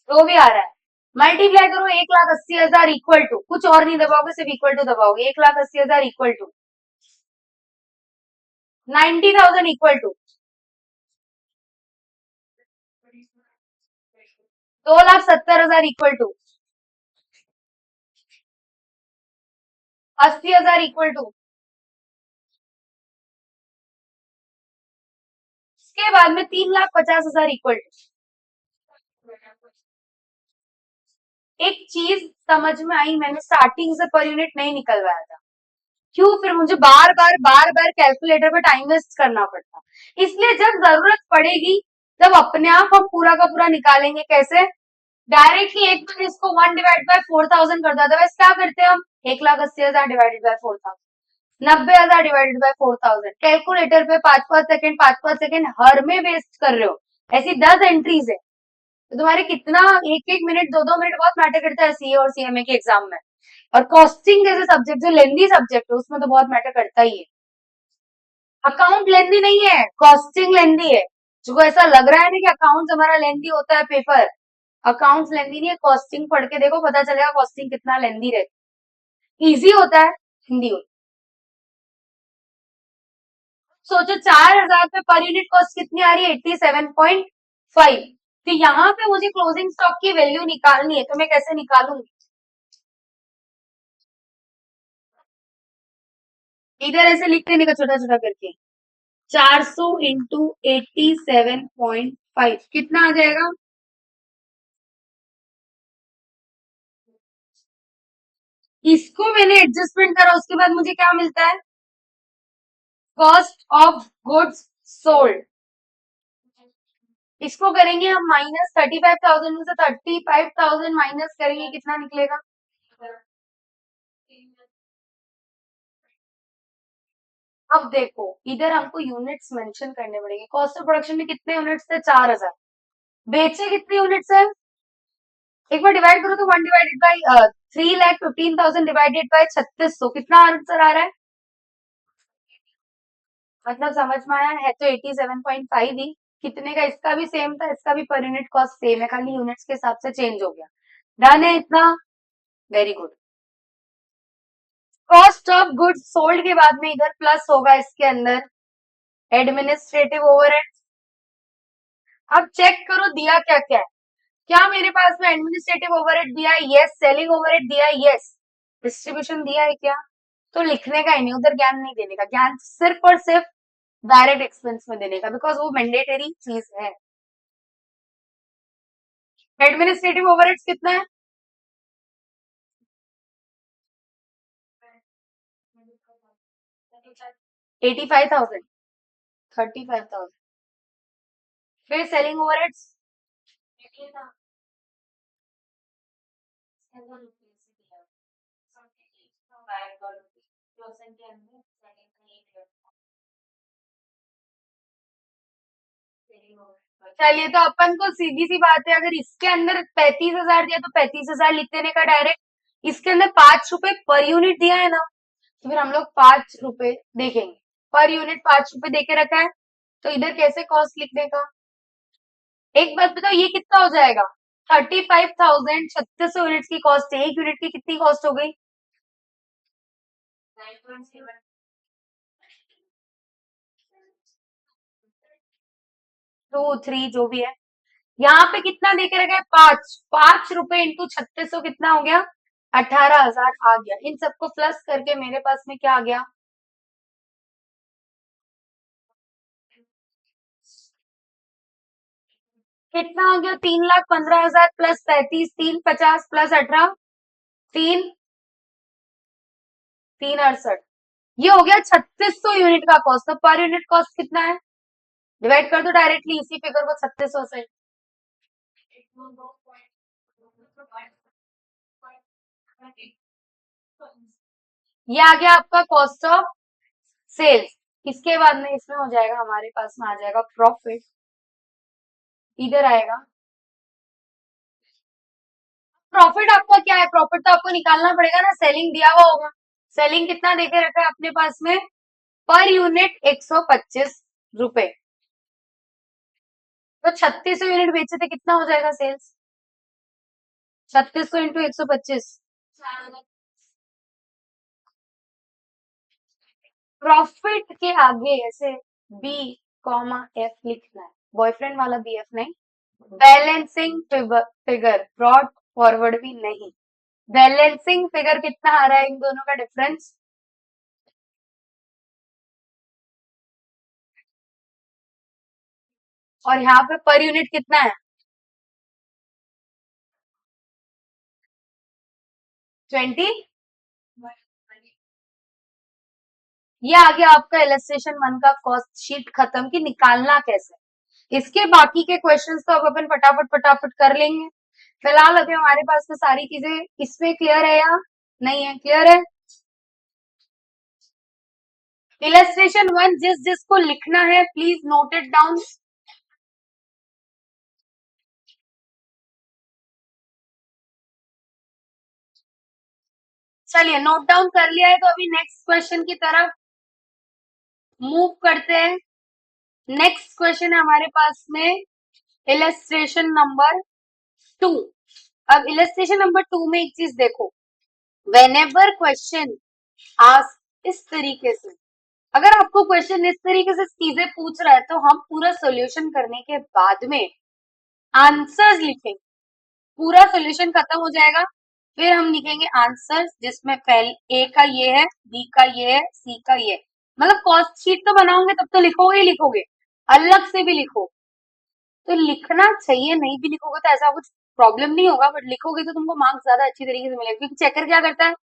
वो भी आ रहा है। मल्टीप्लाई करो 1,80,000 इक्वल टू, कुछ और नहीं दबाओगे, सिर्फ इक्वल टू दबाओगे, 1,80,000 equal to 90,000 equal to 2,70,000 equal to 80,000 equal to, इसके बाद में 3,50,000 इक्वल टू। एक चीज समझ में आई, मैंने स्टार्टिंग से पर यूनिट नहीं निकलवाया था, क्यों, फिर मुझे बार बार कैलकुलेटर पे टाइम वेस्ट करना पड़ता। इसलिए जब जरूरत पड़ेगी तब अपने आप हम पूरा का पूरा निकालेंगे। कैसे, डायरेक्टली एक बार इसको 1 डिवाइड बाय 4,000 कर देता, वैसे क्या करते हैं हम, 1,80,000 divided by 4,000, 90,000 divided by 4,000। Calculator पे 5-5 सेकंड हर में वेस्ट कर रहे हो, ऐसी 10 एंट्रीज है, तो तुम्हारे कितना, एक एक मिनट 2-2 मिनट बहुत मैटर करता है सीए और सीएमए के एग्जाम में। और कॉस्टिंग जैसे सब्जेक्ट जो लेंदी सब्जेक्ट है उसमें तो बहुत मैटर करता ही है। अकाउंट लेंदी नहीं है, कॉस्टिंग लेंदी है। जो ऐसा लग रहा है ना कि अकाउंट हमारा लेंदी होता है पेपर, अकाउंट्स लेंदी नहीं है, कॉस्टिंग पढ़ के देखो पता चलेगा कॉस्टिंग कितना लेंदी रहती है, इजी होता है, हिंदी होता है। सोचो 4,000 पे पर यूनिट कॉस्ट कितनी आ रही है, 87.5। तो यहाँ पे मुझे क्लोजिंग स्टॉक की वैल्यू निकालनी है, तो मैं कैसे निकालूंगी, इधर ऐसे लिख देने का छोटा छोटा करके, 400 इंटू 87.5 कितना आ जाएगा, इसको मैंने एडजस्टमेंट करा, उसके बाद मुझे क्या मिलता है, कॉस्ट ऑफ गुड्स सोल्ड। इसको करेंगे हम माइनस, 35,000 में से 35,000 माइनस करेंगे, कितना निकलेगा, अब देखो इधर हमको यूनिट्स मेंशन करने पड़ेंगे। कॉस्ट ऑफ प्रोडक्शन में कितने यूनिट्स थे, 4,000, बेचे कितने यूनिट्स है, एक बार डिवाइड करो तो 1 डिवाइडेड बाई 3,15,000 डिवाइडेड बाई 3600, कितना आंसर आ रहा है, मतलब समझ में आया है, तो 87.5 ही, कितने का, इसका भी सेम था, इसका भी पर यूनिट कॉस्ट सेम है, खाली यूनिट्स के हिसाब से चेंज हो गया। डन है इतना, very good. Cost of goods sold के बाद में इधर प्लस होगा इसके अंदर एडमिनिस्ट्रेटिव ओवरहेड। अब चेक करो दिया क्या क्या है, क्या मेरे पास में एडमिनिस्ट्रेटिव ओवरहेड दिया है, यस। सेलिंग ओवरहेड दिया है, यस। डिस्ट्रीब्यूशन दिया है क्या, तो लिखने का ही नहीं, उधर ज्ञान नहीं देने का, ज्ञान सिर्फ और सिर्फ डायरेक्ट एक्सपेंस में देने का, बिकॉज वो मैंडेटरी चीज है। एडमिनिस्ट्रेटिव ओवरहेड्स कितना है, 85,000, 35,000। फिर सेलिंग ओवरहेड्स, चलिए तो अपन को सीधी सी बात है, अगर इसके अंदर 35,000 दिया तो 35,000 लिख देने का डायरेक्ट, इसके अंदर 5 रुपए पर यूनिट दिया है ना, तो फिर हम लोग 5 रुपए देखेंगे, पर यूनिट 5 रुपए देके रखा है, तो इधर कैसे कॉस्ट लिखने का, एक बात बताओ ये कितना हो जाएगा, 35,000, 3600 यूनिट्स की कॉस्ट है, एक यूनिट की कितनी कॉस्ट हो गई, 2 3 जो भी है। यहाँ पे कितना देके रखा है? 5 रुपए इंटू 3600 कितना हो गया? 18,000 आ गया। इन सबको प्लस करके मेरे पास में क्या आ गया? कितना हो गया? 3,15,000 प्लस 35, 3,50 प्लस 18, 3,68। ये हो गया 3600 यूनिट का कॉस्ट। तो पर यूनिट कॉस्ट कितना है? डिवाइड कर दो डायरेक्टली इसी फिगर को 3600 से। ये आ गया आपका कॉस्ट ऑफ सेल्स। इसके बाद में इसमें हो जाएगा, हमारे पास में आ जाएगा प्रॉफिट। इधर आएगा प्रॉफिट। आपका क्या है? प्रॉफिट तो आपको निकालना पड़ेगा ना, सेलिंग दिया हुआ होगा। सेलिंग कितना देके रखा है अपने पास में? पर यूनिट 125 रुपए। तो 3600 यूनिट बेचे थे, कितना हो जाएगा सेल्स? 3600 इंटू 125। प्रॉफिट के आगे ऐसे बी कॉमा एफ लिखना है, बॉयफ्रेंड वाला बी एफ नहीं। बैलेंसिंग फिगर ब्रॉड फॉरवर्ड भी नहीं। बैलेंसिंग फिगर कितना आ रहा है इन दोनों का डिफरेंस? और यहाँ पे पर यूनिट कितना है? 20। ये आ गया आपका इलस्ट्रेशन 1 का कॉस्ट शीट खत्म, कि निकालना कैसे। इसके बाकी के क्वेश्चंस तो अब अपन फटाफट फटाफट कर लेंगे। फिलहाल अभी हमारे पास में सारी चीजें इसमें क्लियर है या नहीं है? क्लियर है। इलस्ट्रेशन 1 जिस जिसको लिखना है प्लीज नोट इट डाउन। चलिए नोट डाउन कर लिया है, तो अभी नेक्स्ट क्वेश्चन की तरफ मूव करते हैं। नेक्स्ट क्वेश्चन है हमारे पास में इलस्ट्रेशन नंबर 2। अब इलस्ट्रेशन नंबर 2 में एक चीज देखो, वेनेवर क्वेश्चन आज इस तरीके से, अगर आपको क्वेश्चन इस तरीके से चीजें पूछ रहा है तो हम पूरा सॉल्यूशन करने के बाद में आंसर्स लिखेंगे। पूरा सॉल्यूशन खत्म हो जाएगा, फिर हम लिखेंगे आंसर्स, जिसमें पहले ए का ये है, बी का ये है, सी का ये है। मतलब कॉस्ट शीट तो बनाओगे तब तो लिखोगे ही लिखोगे, अलग से भी लिखो तो लिखना चाहिए, नहीं भी लिखोगे तो ऐसा कुछ प्रॉब्लम नहीं होगा, बट लिखोगे तो तुमको मार्क्स ज्यादा अच्छी तरीके से मिलेगा, क्योंकि चेकर क्या करता है?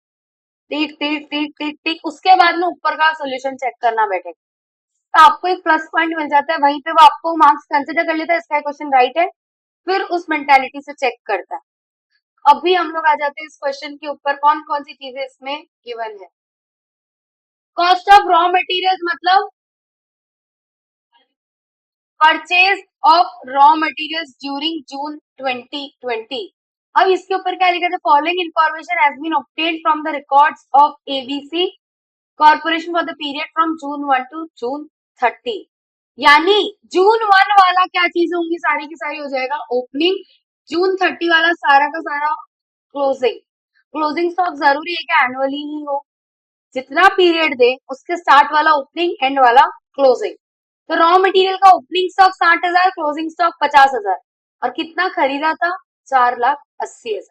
टिक टिक टिक टिक टिक, उसके बाद में ऊपर का सॉल्यूशन चेक करना बैठे, तो आपको एक प्लस पॉइंट मिल जाता है, वहीं पे वो आपको मार्क्स कंसिडर कर लेता है, इसका क्वेश्चन राइट है, फिर उस मेंटालिटी से चेक करता है। अभी हम लोग आ जाते हैं इस क्वेश्चन के ऊपर, कौन कौन सी चीजें इसमें गिवन है। कॉस्ट ऑफ रॉ मटेरियल्स मतलब purchase of raw materials during June 2020। अब इसके ऊपर क्या लिखा था? Following information has been obtained from the records of ABC corporation for the period from June 1 to June 30। यानी जून 1 वाला क्या चीज होंगी? सारी की सारी हो जाएगा ओपनिंग, जून 30 वाला सारा का सारा क्लोजिंग। क्लोजिंग स्टॉक जरूरी है कि एनुअली ही हो, जितना पीरियड दे उसके स्टार्ट वाला ओपनिंग, एंड वाला क्लोजिंग। तो रॉ मटेरियल का ओपनिंग स्टॉक 60,000, क्लोजिंग स्टॉक 50,000, और कितना खरीदा था? 4,80,000।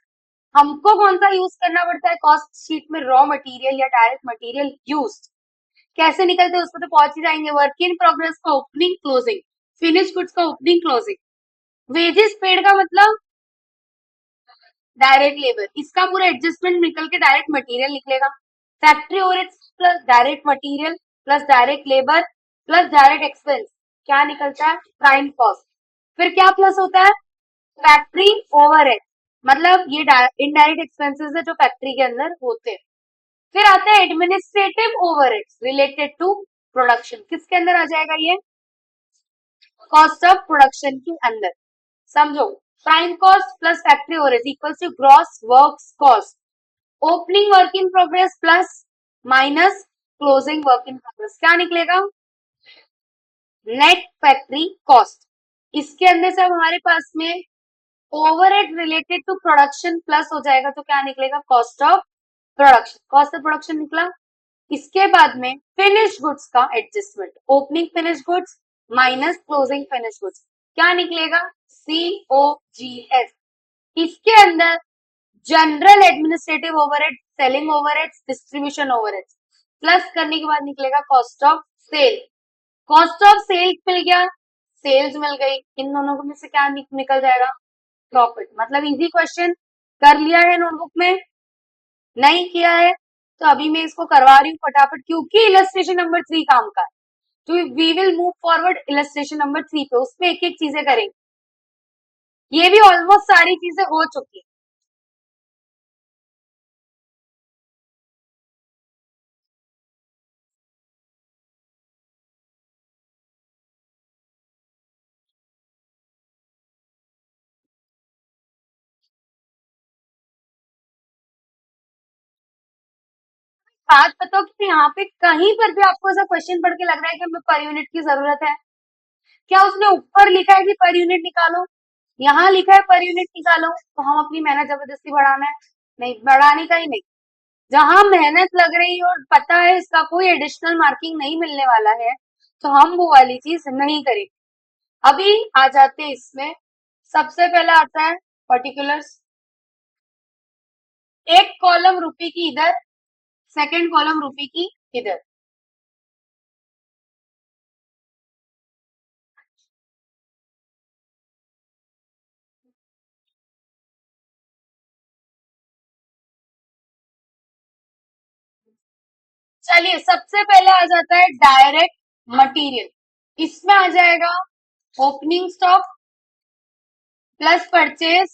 हमको कौन सा यूज करना पड़ता है कॉस्ट शीट में? रॉ मटेरियल या डायरेक्ट मटेरियल यूज। कैसे निकलते हैं उसको तो पहुंच ही जाएंगे। वर्क इन प्रोग्रेस का ओपनिंग क्लोजिंग, फिनिश गुड्स का ओपनिंग क्लोजिंग। वेजेस पेड का मतलब डायरेक्ट लेबर, इसका पूरा एडजस्टमेंट निकल के डायरेक्ट मटेरियल निकलेगा। Factory overheads plus direct material plus direct labour plus direct expense, क्या निकलता है? Prime cost. फिर क्या प्लस होता है? फैक्ट्री ओवरहेड, मतलब ये इनडायरेक्ट एक्सपेंसेस है जो फैक्ट्री के अंदर होते हैं। फिर आता है administrative overheads related to production, किसके अंदर आ जाएगा ये? कॉस्ट ऑफ प्रोडक्शन के अंदर। समझो, prime cost plus factory overhead equals to gross works cost, opening work in progress plus minus closing work in progress, क्या निकलेगा? Net factory cost. इसके अंदर से अब हमारे पास में overhead related to production plus हो जाएगा, तो क्या निकलेगा? Cost of production. Cost of production निकला। इसके बाद में फिनिश गुड्स का adjustment, opening finish goods minus closing finish goods, क्या निकलेगा? COGS। इसके अंदर general administrative overhead, selling overhead, distribution overhead plus करने के बाद निकलेगा cost of sale. Cost of sales मिल गया, सेल्स मिल गई, इन दोनों में से क्या निकल जाएगा? प्रॉफिट। मतलब इजी क्वेश्चन। कर लिया है नोटबुक में? नहीं किया है तो अभी मैं इसको करवा रही हूँ फटाफट, क्योंकि इलस्ट्रेशन नंबर 3 काम का है। तो we will move forward illustration number 3 पे, उसमें एक एक चीजें करेंगे। ये भी ऑलमोस्ट सारी चीजें हो चुकी है। बात बताओ कि यहाँ पे कहीं पर भी आपको ऐसा क्वेश्चन पढ़ के लग रहा है कि हमें पर यूनिट की जरूरत है? क्या उसने ऊपर लिखा है कि पर यूनिट निकालो? यहाँ लिखा है पर यूनिट निकालो, तो हम अपनी मेहनत जबरदस्ती बढ़ाना है? नहीं, बढ़ाने का ही नहीं। जहां मेहनत लग रही है और पता है इसका कोई एडिशनल मार्किंग नहीं मिलने वाला है, तो हम वो वाली चीज नहीं करेंगे। अभी आ जाते हैं इसमें। सबसे पहले आता है पर्टिकुलर्स। एक कॉलम रुपए की इधर, सेकंड कॉलम रुपए की इधर। चलिए, सबसे पहले आ जाता है डायरेक्ट मटेरियल। इसमें आ जाएगा opening stock plus purchase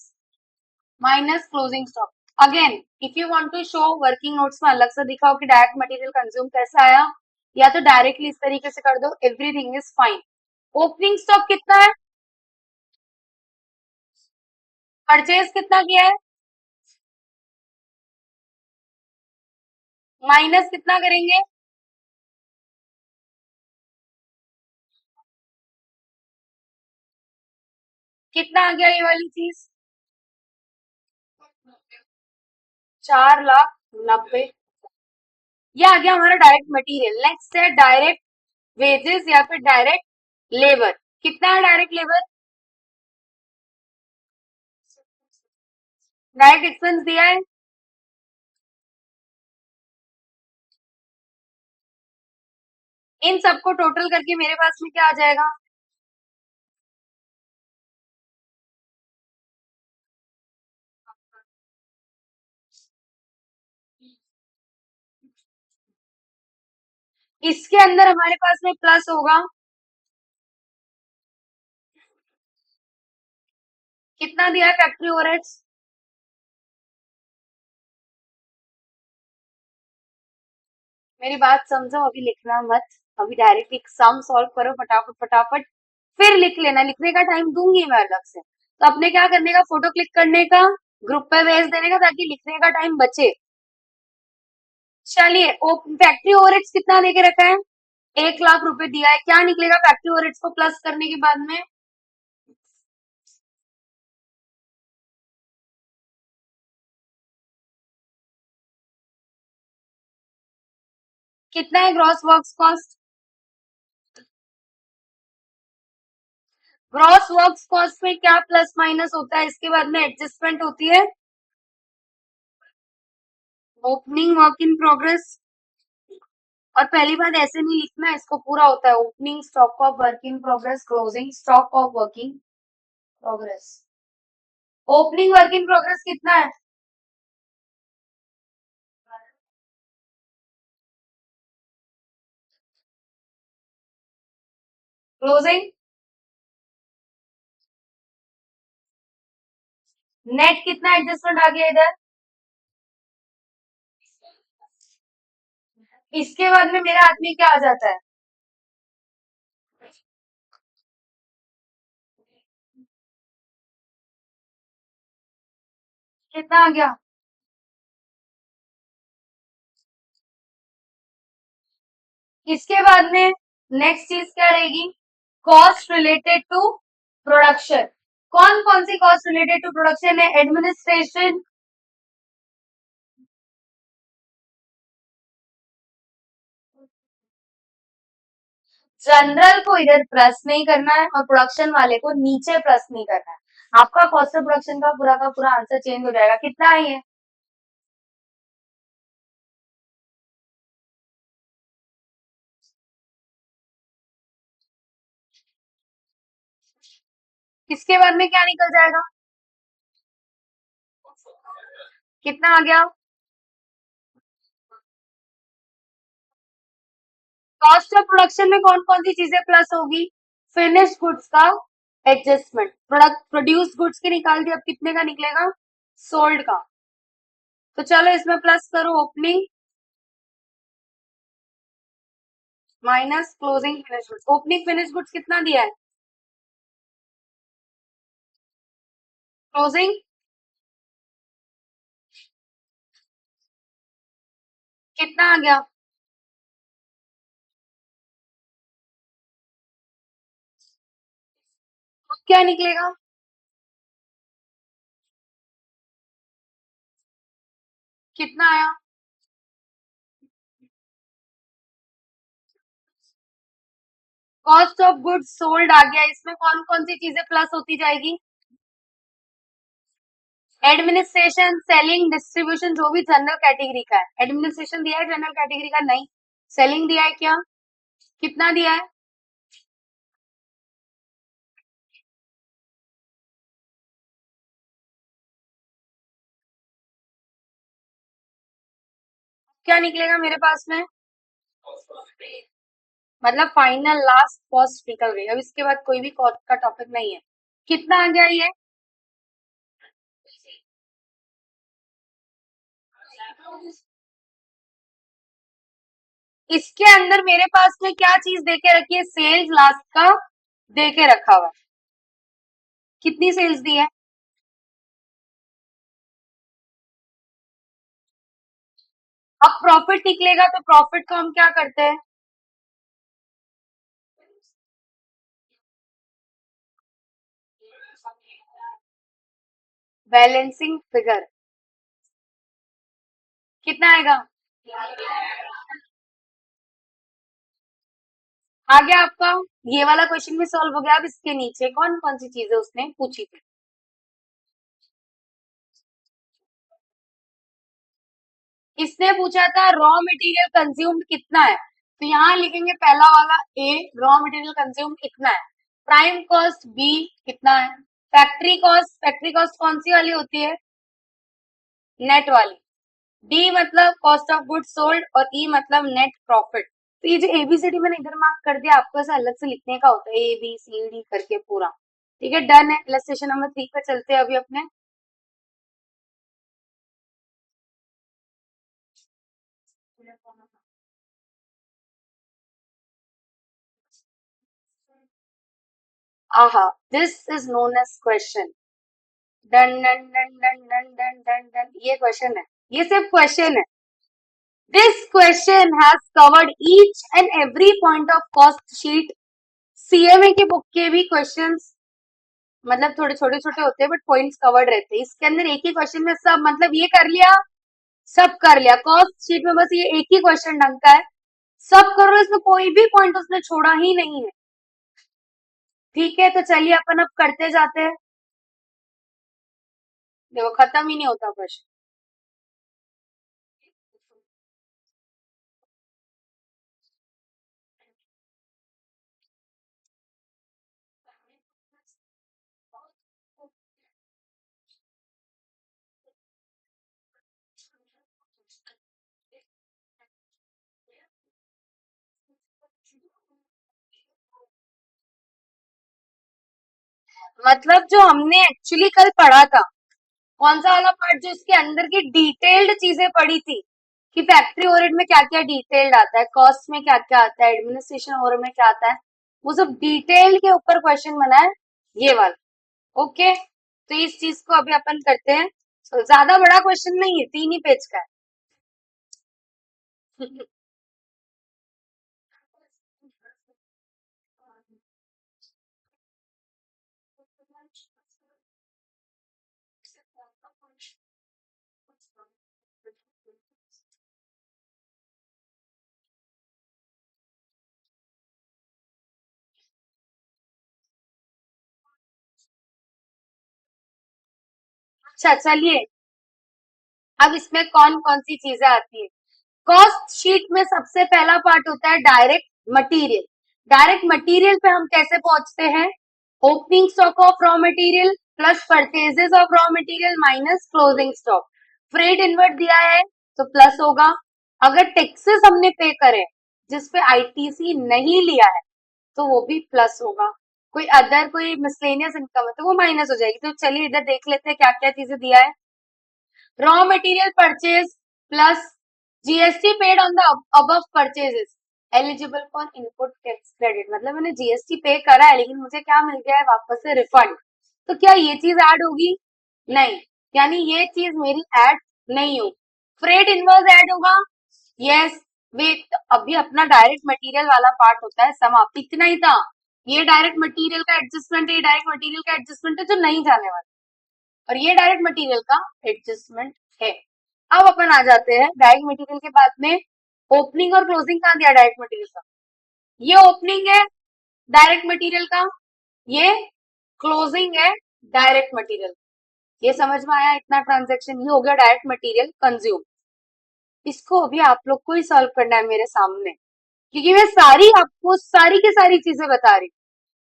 minus closing stock. Again, if you want to show working notes में अलग से दिखाओ कि डायरेक्ट मटेरियल कंज्यूम कैसा आया, या तो डायरेक्टली इस तरीके से कर दो, everything is fine. Opening stock कितना है? परचेज कितना किया है? माइनस कितना करेंगे? कितना आ गया ये वाली चीज? 4,90,000। ये आ गया हमारा डायरेक्ट मटेरियल। नेक्स्ट है डायरेक्ट वेजेस या फिर डायरेक्ट लेबर। कितना है डायरेक्ट लेबर? डायरेक्ट एक्सपेंस दिया है। इन सबको टोटल करके मेरे पास में क्या आ जाएगा? इसके अंदर हमारे पास में प्लस होगा कितना दिया है फैक्ट्री ओवरहेड्स? मेरी बात समझो, अभी लिखना मत। अभी डायरेक्ट एक सम सॉल्व करो फटाफट फटाफट, फिर लिख लेना। लिखने का टाइम दूंगी मैं अलग से। तो अपने क्या करने का, फोटो क्लिक करने का, ग्रुप पे भेज देने का, ताकि लिखने का टाइम बचे। चलिए, फैक्ट्री ओवरहेड्स कितना देके रखा है? 1,00,000 रुपए दिया है। क्या निकलेगा फैक्ट्री ओवरहेड्स को प्लस करने के बाद में? कितना है gross works cost? Gross works cost में क्या प्लस माइनस होता है? इसके बाद में एडजस्टमेंट होती है ओपनिंग वर्क इन प्रोग्रेस। और पहली बात ऐसे नहीं लिखना, इसको पूरा होता है opening stock of work in progress, closing stock of working progress. Opening work in progress कितना है? क्लोजिंग नेट कितना एडजस्टमेंट आ गया इधर? इसके बाद में मेरे हाथ में क्या आ जाता है? कितना आ गया? इसके बाद में नेक्स्ट चीज क्या रहेगी? Cost related to production. कौन कौन सी कॉस्ट रिलेटेड टू प्रोडक्शन है? एडमिनिस्ट्रेशन, जनरल को इधर प्लस नहीं करना है और प्रोडक्शन वाले को नीचे प्लस नहीं करना है। आपका कॉस्ट ऑफ प्रोडक्शन का पूरा आंसर चेंज हो जाएगा। कितना है ये? किसके बाद में क्या निकल जाएगा? कितना आ गया? कॉस्ट ऑफ प्रोडक्शन में कौन कौन सी चीजें प्लस होगी? फिनिश्ड गुड्स का एडजस्टमेंट, प्रोडक्ट प्रोड्यूस गुड्स के निकाल दिया, अब कितने का निकलेगा? सोल्ड का। तो चलो इसमें प्लस करो opening minus closing finish goods. Opening finish goods कितना दिया है? क्लोजिंग कितना आ गया? तो क्या निकलेगा? कितना आया? कॉस्ट ऑफ गुड्स सोल्ड आ गया। इसमें कौन कौन सी चीजें प्लस होती जाएगी? एडमिनिस्ट्रेशन, सेलिंग, डिस्ट्रीब्यूशन, जो भी जनरल कैटेगरी का है। एडमिनिस्ट्रेशन दिया है जनरल कैटेगरी का? नहीं। सेलिंग दिया है क्या? कितना दिया है? क्या निकलेगा मेरे पास में? मतलब फाइनल लास्ट कॉस्ट निकल गई। अब इसके बाद कोई भी कॉस्ट का टॉपिक नहीं है। कितना आ गया ये? इसके अंदर मेरे पास में क्या चीज देके रखी है? सेल्स लास्ट का देके रखा हुआ है। कितनी सेल्स दी है? अब प्रॉफिट निकलेगा तो प्रॉफिट को हम क्या करते हैं? Balancing figure. कितना आएगा? आ गया आपका? ये वाला क्वेश्चन भी सॉल्व हो गया। अब इसके नीचे कौन कौन सी चीजें उसने पूछी थी? इसने पूछा था रॉ मटेरियल कंज्यूम्ड कितना है। तो यहाँ लिखेंगे पहला वाला ए, रॉ मटेरियल कंज्यूम्ड कितना है। प्राइम कॉस्ट बी, कितना है। फैक्ट्री कॉस्ट कौन सी वाली होती है? नेट वाली। डी मतलब कॉस्ट ऑफ गुड्स सोल्ड और ई मतलब नेट प्रॉफिट। तो ये जो एबीसीडी मैंने इधर मार्क कर दिया, आपको ऐसा अलग से लिखने का होता है ए बी सी डी करके पूरा। ठीक है, डन है। इलस्ट्रेशन नंबर 3 पे चलते हैं अभी अपने। Aha, this is known as question. Done done done done done done done done, ये क्वेश्चन है। ये सिर्फ क्वेश्चन है। This question has covered each and every point of cost sheet. CMA की बुक के भी क्वेश्चंस मतलब थोड़े छोटे छोटे होते हैं बट पॉइंट्स कवर्ड रहते हैं। इसके अंदर एक ही क्वेश्चन में सब मतलब ये कर लिया, सब कर लिया। कॉस्ट शीट में बस ये एक ही क्वेश्चन ढंग का है, सब कर लो, इसमें कोई भी पॉइंट उसने छोड़ा ही नहीं है। ठीक है, तो चलिए अपन अब करते जाते हैं। देखो खत्म ही नहीं होता क्वेश्चन। मतलब जो हमने एक्चुअली कल पढ़ा था, कौन सा वाला पार्ट, जो इसके अंदर की डिटेल्ड चीजें पढ़ी थी कि फैक्ट्री ओवरहेड में क्या क्या डिटेल्ड आता है, कॉस्ट में क्या क्या आता है, एडमिनिस्ट्रेशन ओवरहेड में क्या आता है, वो सब डिटेल के ऊपर क्वेश्चन बना है ये वाला। ओके, तो इस चीज को अभी अपन करते हैं। तो ज्यादा बड़ा क्वेश्चन नहीं है, 3 ही पेज का है। अच्छा चलिए, अब इसमें कौन कौन सी चीजें आती है। कॉस्ट शीट में सबसे पहला पार्ट होता है डायरेक्ट मटेरियल। डायरेक्ट मटेरियल पे हम कैसे पहुंचते हैं, opening stock of raw material plus purchases of raw material minus closing stock. Freight inward दिया है तो प्लस होगा। अगर टैक्सेस हमने पे करे जिसपे आईटीसी नहीं लिया है तो वो भी प्लस होगा। कोई अदर कोई मिसलेनियस इनकम है तो वो माइनस हो जाएगी। तो चलिए इधर देख लेते हैं क्या क्या चीजें दिया है। Raw material purchase plus GST paid on the above purchases eligible for input tax credit. मतलब मैंने जीएसटी पे करा है लेकिन मुझे क्या मिल गया है वापस से रिफंड। तो क्या ये चीज ऐड होगी, नहीं, यानी ये चीज मेरी ऐड नहीं होगी। फ्रेट इनवर्स ऐड होगा, यस। वेट, अभी अपना डायरेक्ट मटेरियल वाला पार्ट होता है समाप्त, इतना ही था। ये डायरेक्ट मटेरियल का एडजस्टमेंट है, ये डायरेक्ट मटेरियल का एडजस्टमेंट है जो नहीं जाने वाला, और ये डायरेक्ट मटेरियल का एडजस्टमेंट है। अब अपन आ जाते हैं डायरेक्ट मटेरियल के बाद में ओपनिंग और क्लोजिंग कहाँ दिया डायरेक्ट मटेरियल का। ये ओपनिंग है डायरेक्ट मटेरियल का, ये क्लोजिंग है डायरेक्ट मटेरियल। ये समझ में आया, इतना ट्रांजेक्शन ये हो गया डायरेक्ट मटेरियल कंज्यूम। इसको अभी आप लोग को ही सॉल्व करना है मेरे सामने, क्योंकि मैं सारी आपको सारी की सारी चीजें बता रही।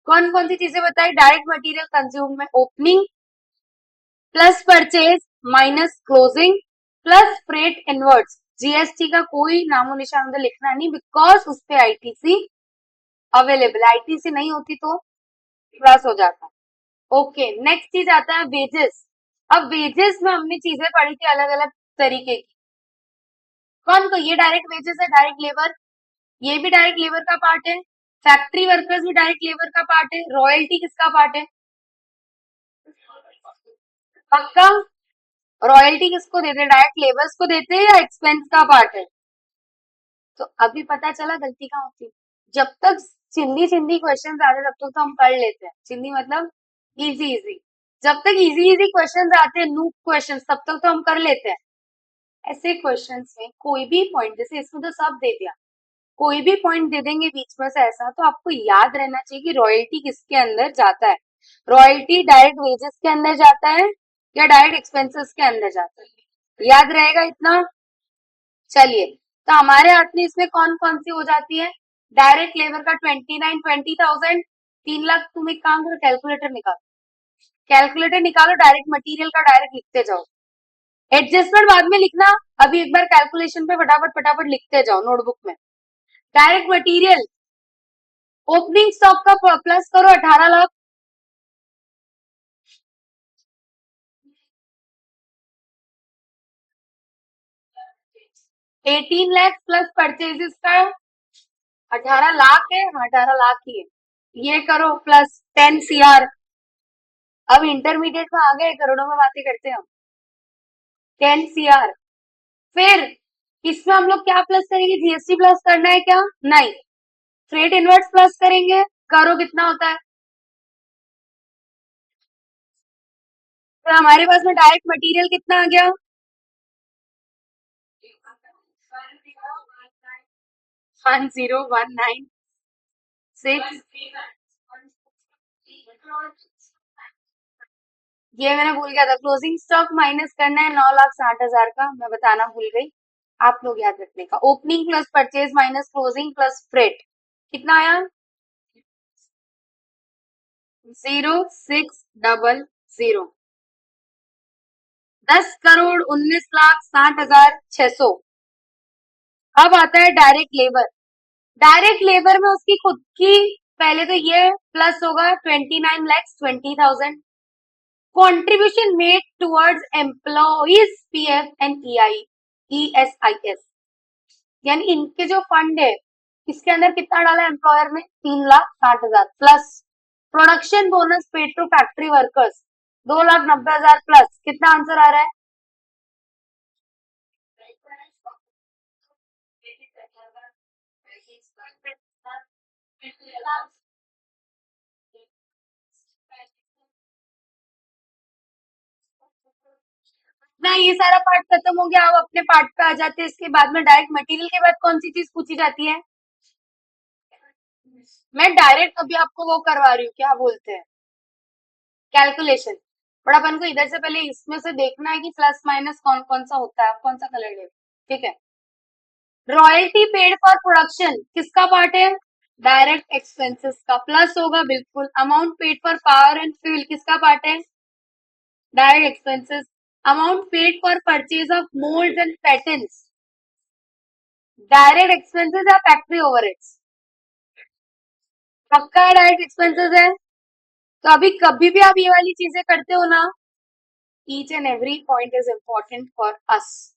कौन कौन सी चीजें बताई, डायरेक्ट मटेरियल कंज्यूम में opening plus purchase minus closing plus freight inverts. GST का कोई नामो निशान उधर लिखना नहीं, बिकॉज उस पे आईटीसी अवेलेबल, आईटीसी नहीं होती तो प्लस हो जाता। ओके, नेक्स्ट चीज आता है वेजेस। अब वेजेस में हमने चीजें पढ़ी थी अलग अलग तरीके की। कौन को, ये डायरेक्ट वेजेस है, डायरेक्ट लेबर, ये भी डायरेक्ट लेबर का पार्ट है। फैक्ट्री वर्कर्स भी डायरेक्ट लेबर का पार्ट है। रॉयल्टी किसका पार्ट है, पक्का। रॉयल्टी किसको देते हैं, डायरेक्ट लेबर्स को देते हैं या एक्सपेंस का पार्ट है। तो अभी पता चला गलती कहाँ होती है। जब तक चिंदी चिंदी क्वेश्चंस आते तब तक तो हम पढ़ लेते हैं, चिंदी मतलब इजी इजी। जब तक इजी इजी क्वेश्चंस आते हैं, लूप क्वेश्चंस, तब तक तो हम कर लेते हैं। ऐसे क्वेश्चंस में कोई भी पॉइंट, जैसे इसमें तो सब दे दिया, कोई भी पॉइंट दे देंगे बीच में से ऐसा, तो आपको याद रहना चाहिए कि रॉयल्टी किसके अंदर जाता है। रॉयल्टी डायरेक्ट वेजेस के अंदर जाता है या डायरेक्ट एक्सपेंसेस के अंदर जाता है, याद रहेगा इतना। चलिए, तो हमारे हाथ में इसमें कौन कौन सी हो जाती है। डायरेक्ट लेबर का 20,000 3 लाख। तुम एक काम करो, कैलकुलेटर निकालो, कैलकुलेटर निकालो, डायरेक्ट मटेरियल का डायरेक्ट लिखते जाओ, एडजस्टमेंट बाद में लिखना। अभी एक बार कैलकुलेशन पे फटाफट फटाफट लिखते जाओ नोटबुक में। डायरेक्ट मटेरियल ओपनिंग स्टॉक का प्लस करो 18 लाख, 18 लाख प्लस परचेजेस का 18 लाख है, हाँ 18 लाख ही है। ये करो प्लस 10 CR। अब इंटरमीडिएट में आ गए, करोड़ों में बातें करते हैं हम। 10 CR। फिर इसमें हम लोग क्या प्लस करेंगे, जीएसटी प्लस करना है क्या, नहीं, फ्रेट इनवर्ट्स प्लस करेंगे। करो कितना होता है, तो हमारे पास में डायरेक्ट मटेरियल कितना आ गया, 10,196। ये मैंने भूल गया था, क्लोजिंग स्टॉक माइनस करना है 9,60,000 का, मैं बताना भूल गई, आप लोग याद रखने का। Opening plus purchase minus closing plus freight कितना आया, 0600, 10,19,60,600। अब आता है डायरेक्ट लेबर। डायरेक्ट लेबर में उसकी खुद की, पहले तो ये प्लस होगा 29,20,000। Contribution made towards employees PF and ESIS, यानी इनके जो फंड है इसके अंदर कितना डाला एम्प्लॉयर ने, 3,60,000 plus production bonus paid to factory workers 2,90,000 plus. कितना आंसर आ रहा है, ना ये सारा पार्ट खत्म हो गया। अब अपने पार्ट पे आ जाते हैं, इसके बाद में डायरेक्ट मटेरियल के बाद कौन सी चीज पूछी जाती है। मैं डायरेक्ट अभी आपको वो करवा रही हूँ, क्या बोलते हैं, कैलकुलेशन। बट अपन को इधर से पहले इसमें से देखना है कि प्लस माइनस कौन कौन सा होता है, आप कौन सा कलर ले, ठीक है। रॉयल्टी पेड फॉर प्रोडक्शन किसका पार्ट है? डायरेक्ट एक्सपेंसेस का, प्लस होगा बिल्कुल। Amount paid for power and fuel किसका पार्ट है? Direct expenses. Amount paid for purchase of moulds and patterns, direct expenses या फैक्ट्री ओवरहेड्स? पक्का डायरेक्ट एक्सपेंसेस है। तो अभी कभी भी आप ये वाली चीजें करते हो ना, each and every point is important for us.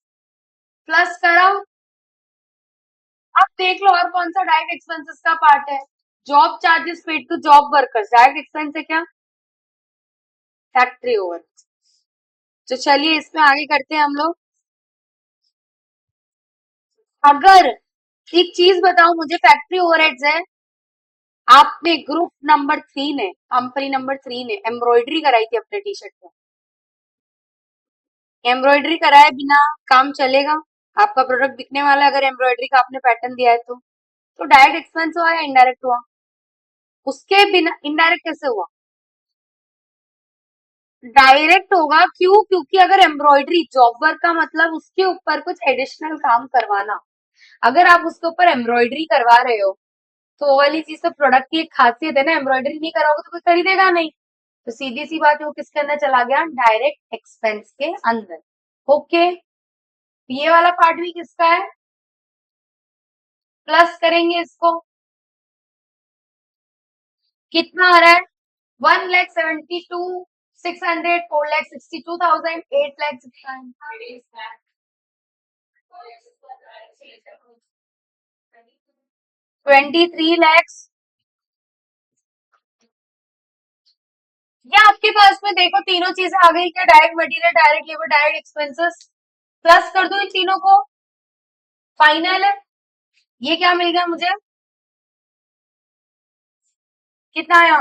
Plus करा, अब देख लो और कौन सा डायरेक्ट एक्सपेंसेस का पार्ट है। Job charges paid to job workers direct expense है क्या? Factory over. तो चलिए इसमें आगे करते हैं हम लोग। अगर एक चीज बताओ मुझे, फैक्ट्री ओवरहेड्स है, आपने ग्रुप नंबर 3 ने, कंपनी नंबर 3 ने एम्ब्रॉयडरी कराई थी अपने टी शर्ट पे, एम्ब्रॉयडरी कराए बिना काम चलेगा? आपका प्रोडक्ट बिकने वाला है अगर एम्ब्रॉयडरी का आपने पैटर्न दिया है तो डायरेक्ट एक्सपेंस हुआ या इनडायरेक्ट हुआ? उसके बिना इनडायरेक्ट कैसे हुआ? डायरेक्ट होगा, क्यों? क्योंकि अगर एम्ब्रॉयडरी जॉब वर्क का मतलब उसके ऊपर कुछ एडिशनल काम करवाना, अगर आप उसके ऊपर एम्ब्रॉयडरी करवा रहे हो तो वो वाली चीज तो प्रोडक्ट की एक खासियत है ना, एम्ब्रॉयडरी नहीं कराओगे तो कोई खरीदेगा नहीं। तो सीधी सी बात है, वो किसके अंदर चला गया? डायरेक्ट एक्सपेंस के अंदर। ओके, ये वाला पार्ट भी किसका है? प्लस करेंगे इसको, कितना आ रहा है? 1,72,600, 4,62,000, 8,06,000, 23 lakhs। या आपके पास में देखो तीनों चीजें आ गई क्या? Direct material, direct labour, direct expenses. Plus कर दो इन तीनों को, फाइनल है। ये क्या मिल गया मुझे? कितना आया?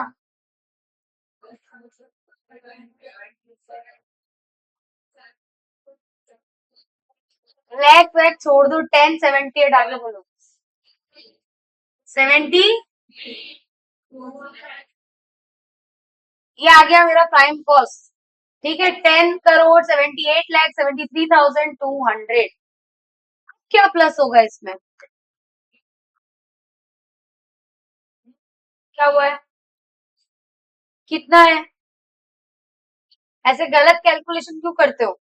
लैख वैख छोड़ दो, 1078 आगे बोलो। 70, ये आ गया मेरा प्राइम कॉस्ट। ठीक है, 10,78,73,200। क्या प्लस होगा इसमें? क्या हुआ है? कितना है? ऐसे गलत कैलकुलेशन क्यों करते हो?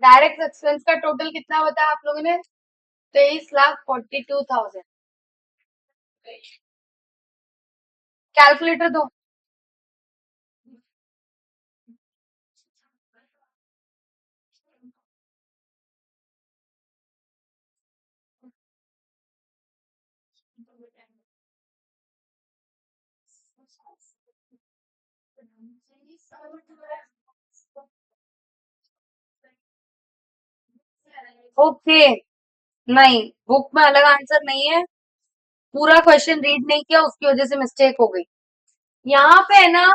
डायरेक्ट एक्सपेंस का टोटल कितना बताया आप लोगों ने? 23,42,000। कैलकुलेटर दो। ओके, नहीं, बुक में अलग आंसर नहीं है, पूरा क्वेश्चन रीड नहीं किया उसकी वजह से मिस्टेक हो गई। यहाँ पे है ना,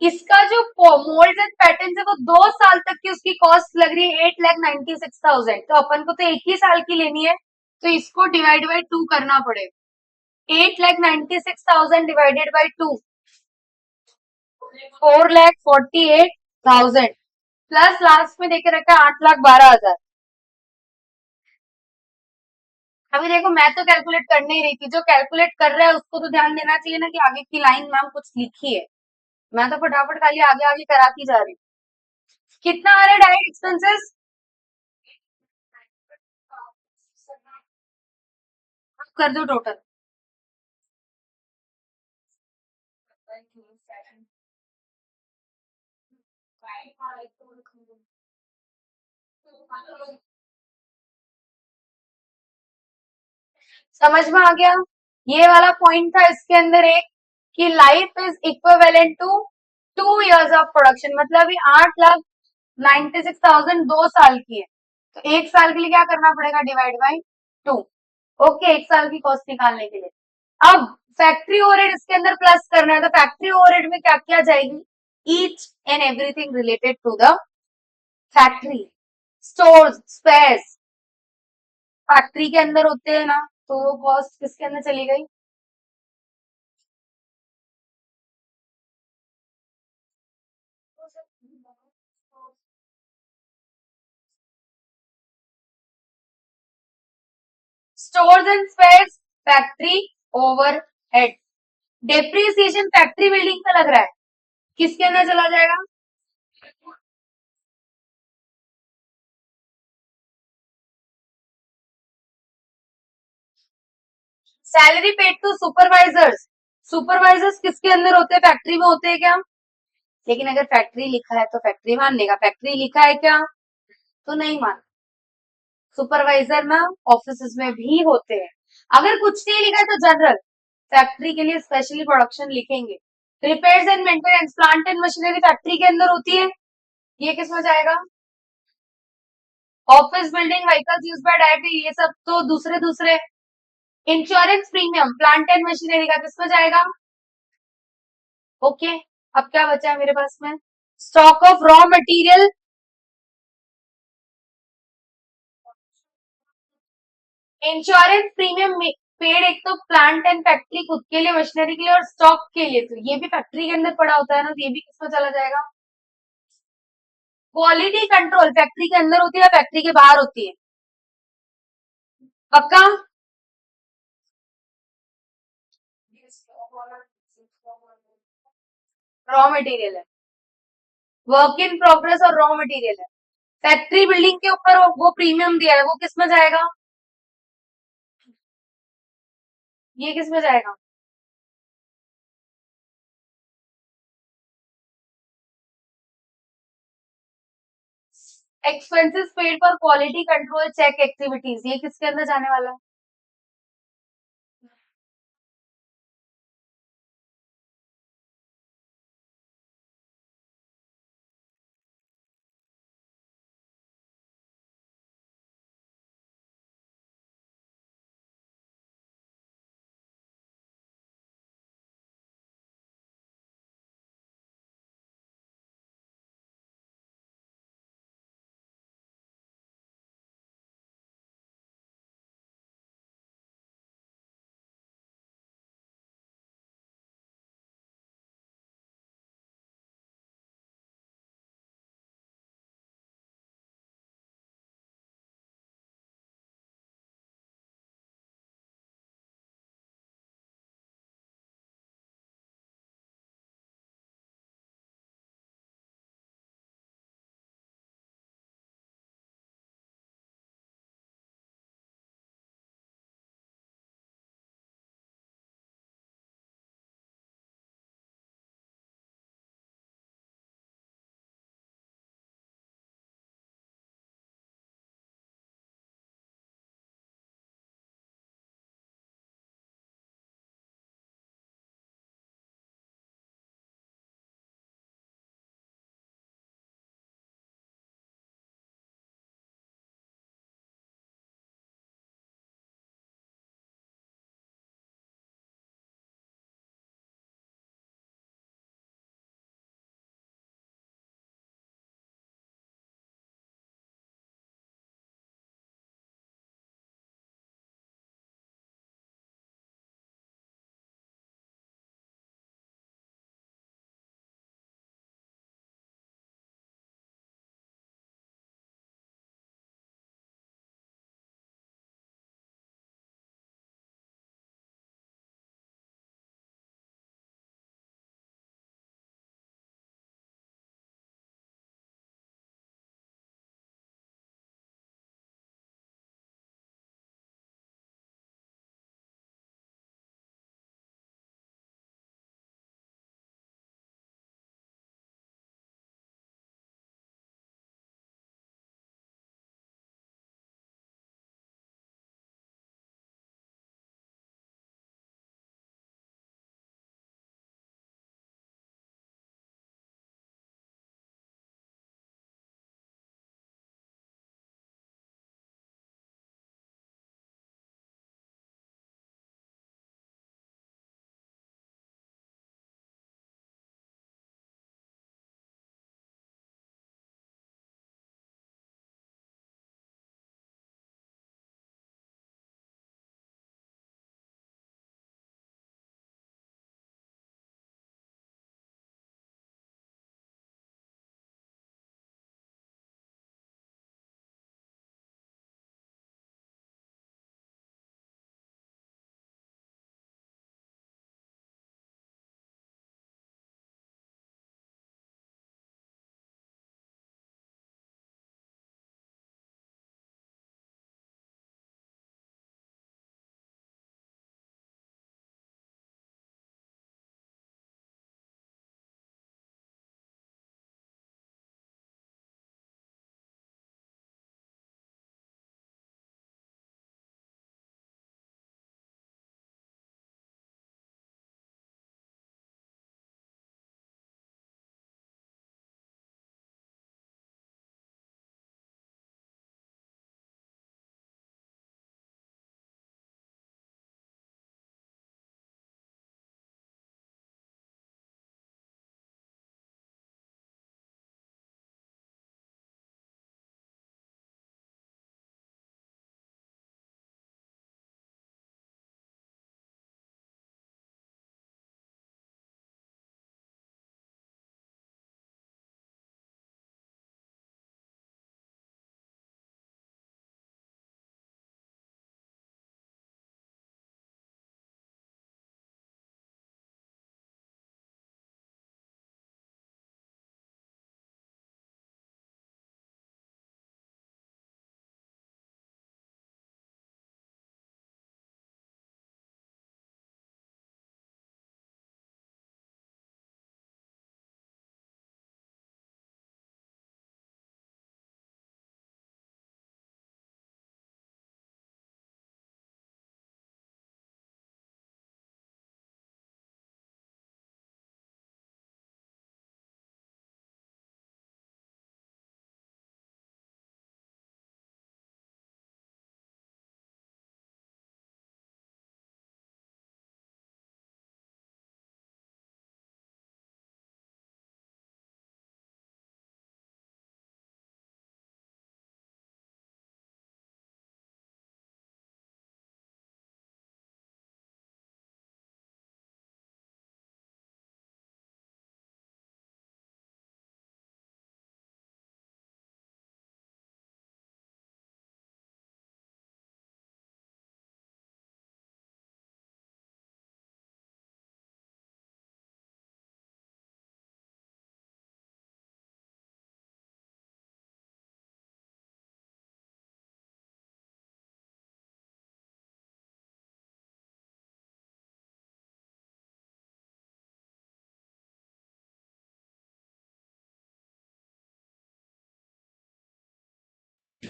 इसका जो मोल्ड एंड पैटर्न है वो 2 साल तक की उसकी कॉस्ट लग रही है 8,96,000। तो अपन को तो एक ही साल की लेनी है, तो इसको डिवाइड बाई 2 करना पड़ेगा। 8,96,000 डिवाइडेड बाई 2, 4,48,000 प्लस लास्ट में देखे रखा है 8,12,000। अभी देखो मैं तो कैलकुलेट करने ही रही थी, जो कैलकुलेट कर रहा है उसको तो ध्यान देना चाहिए ना कि आगे की लाइन मैम कुछ लिखी है। मैं तो फटाफट खाली आगे आगे कराती जा रही हूँ। कितना आ रहा है डायरेक्ट एक्सपेंसेस? कर दो टोटल। समझ में आ गया? ये वाला पॉइंट था इसके अंदर एक, कि life is equivalent to 2 years of production, मतलब ये 8,96,000 2 साल की है, तो एक साल के लिए क्या करना पड़ेगा? Divide by 2। ओके, एक साल की कॉस्ट निकालने के लिए अब फैक्ट्री ओवरहेड इसके अंदर प्लस करना है, तो फैक्ट्री ओवरहेड में क्या क्या जाएगी? each and everything related to the factory. Stores, spares factory के अंदर होते हैं ना, तो वो कॉस्ट किसके अंदर चली गई? Stores and spares factory overhead. Depreciation factory building का लग रहा है, किसके अंदर चला जाएगा? Salary paid to supervisors, supervisors किसके अंदर होते हैं? फैक्ट्री में होते हैं क्या? लेकिन अगर फैक्ट्री लिखा है तो फैक्ट्री मान लेगा, फैक्ट्री लिखा है क्या तो नहीं मान। सुपरवाइजर ना ऑफिस में भी होते हैं। अगर कुछ नहीं लिखा है तो जनरल, फैक्ट्री के लिए स्पेशली प्रोडक्शन लिखेंगे। Repairs and maintenance plant and machinery factory के अंदर होती है, ये किसमें जाएगा? Office building vehicles use by directly, ये सब तो दूसरे दूसरे। Insurance premium plant and machinery का किसमें जाएगा? ओके, अब क्या बचा है मेरे पास में? Stock of raw material, insurance premium paid एक तो प्लांट एंड फैक्ट्री खुद के लिए, मशीनरी के लिए और स्टॉक के लिए, तो ये भी फैक्ट्री के अंदर पड़ा होता है ना, तो ये भी किसमें चला जाएगा? क्वालिटी कंट्रोल फैक्ट्री के अंदर होती है या फैक्ट्री के बाहर होती है? पक्का? रॉ मटेरियल है, वर्क इन प्रोग्रेस और रॉ मटेरियल है। फैक्ट्री बिल्डिंग के ऊपर वो प्रीमियम दिया है, वो किसमें जाएगा? ये किसमें जाएगा? Expenses paid for quality control check activities, ये किसके अंदर जाने वाला है?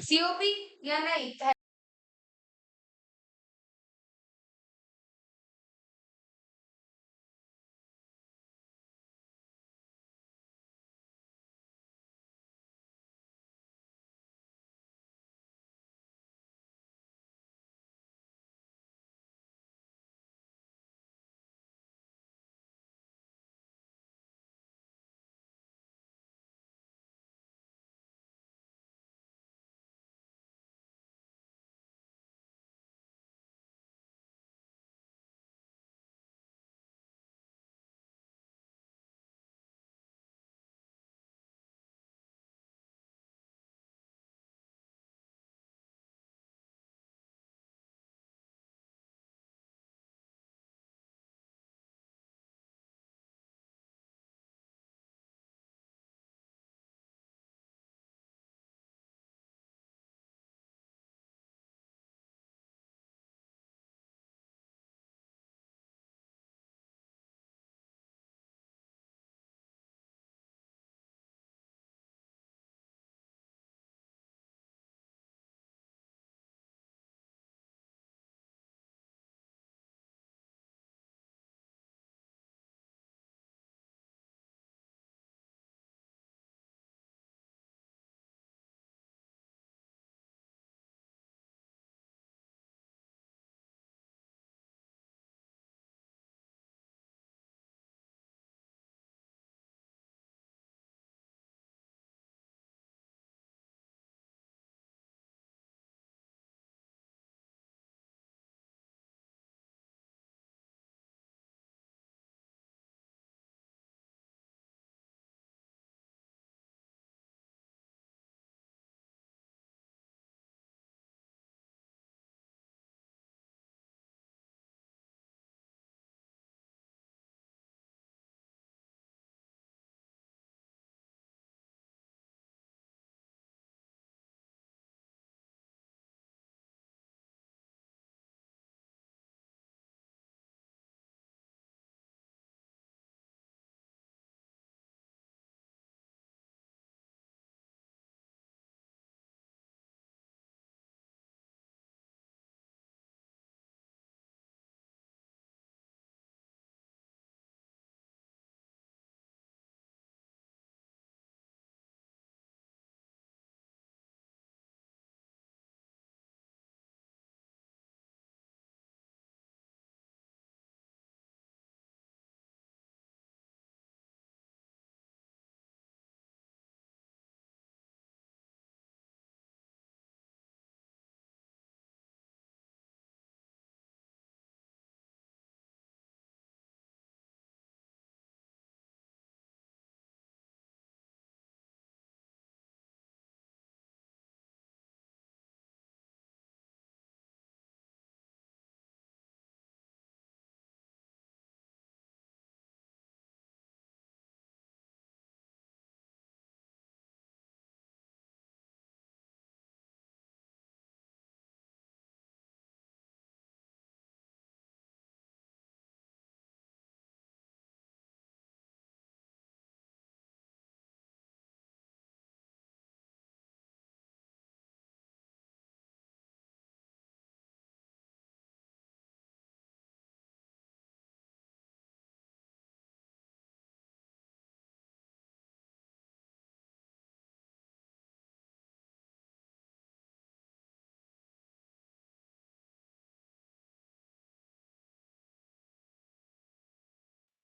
सीओपी या नहीं?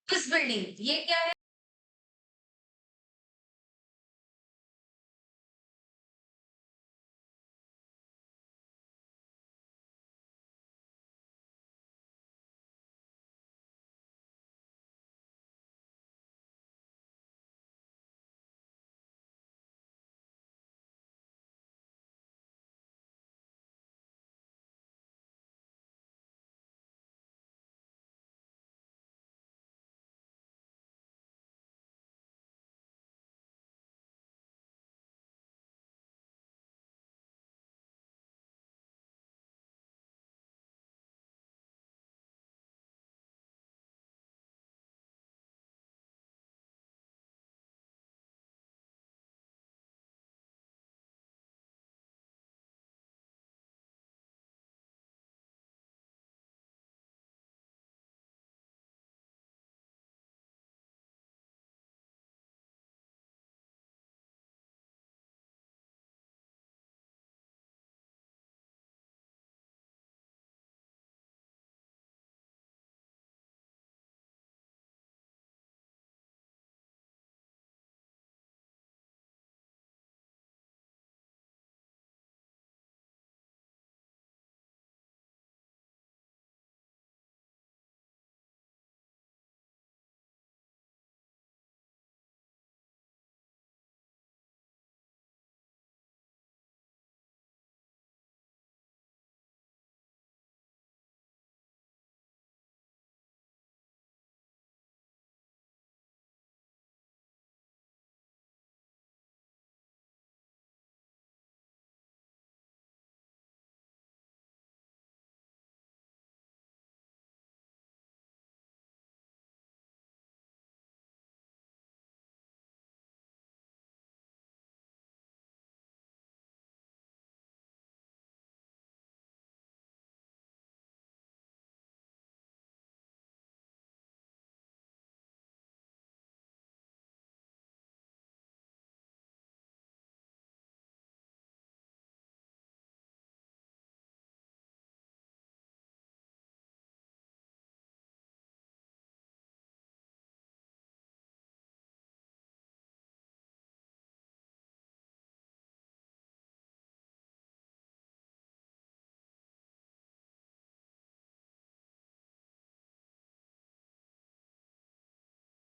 ऑफिस बिल्डिंग ये क्या है?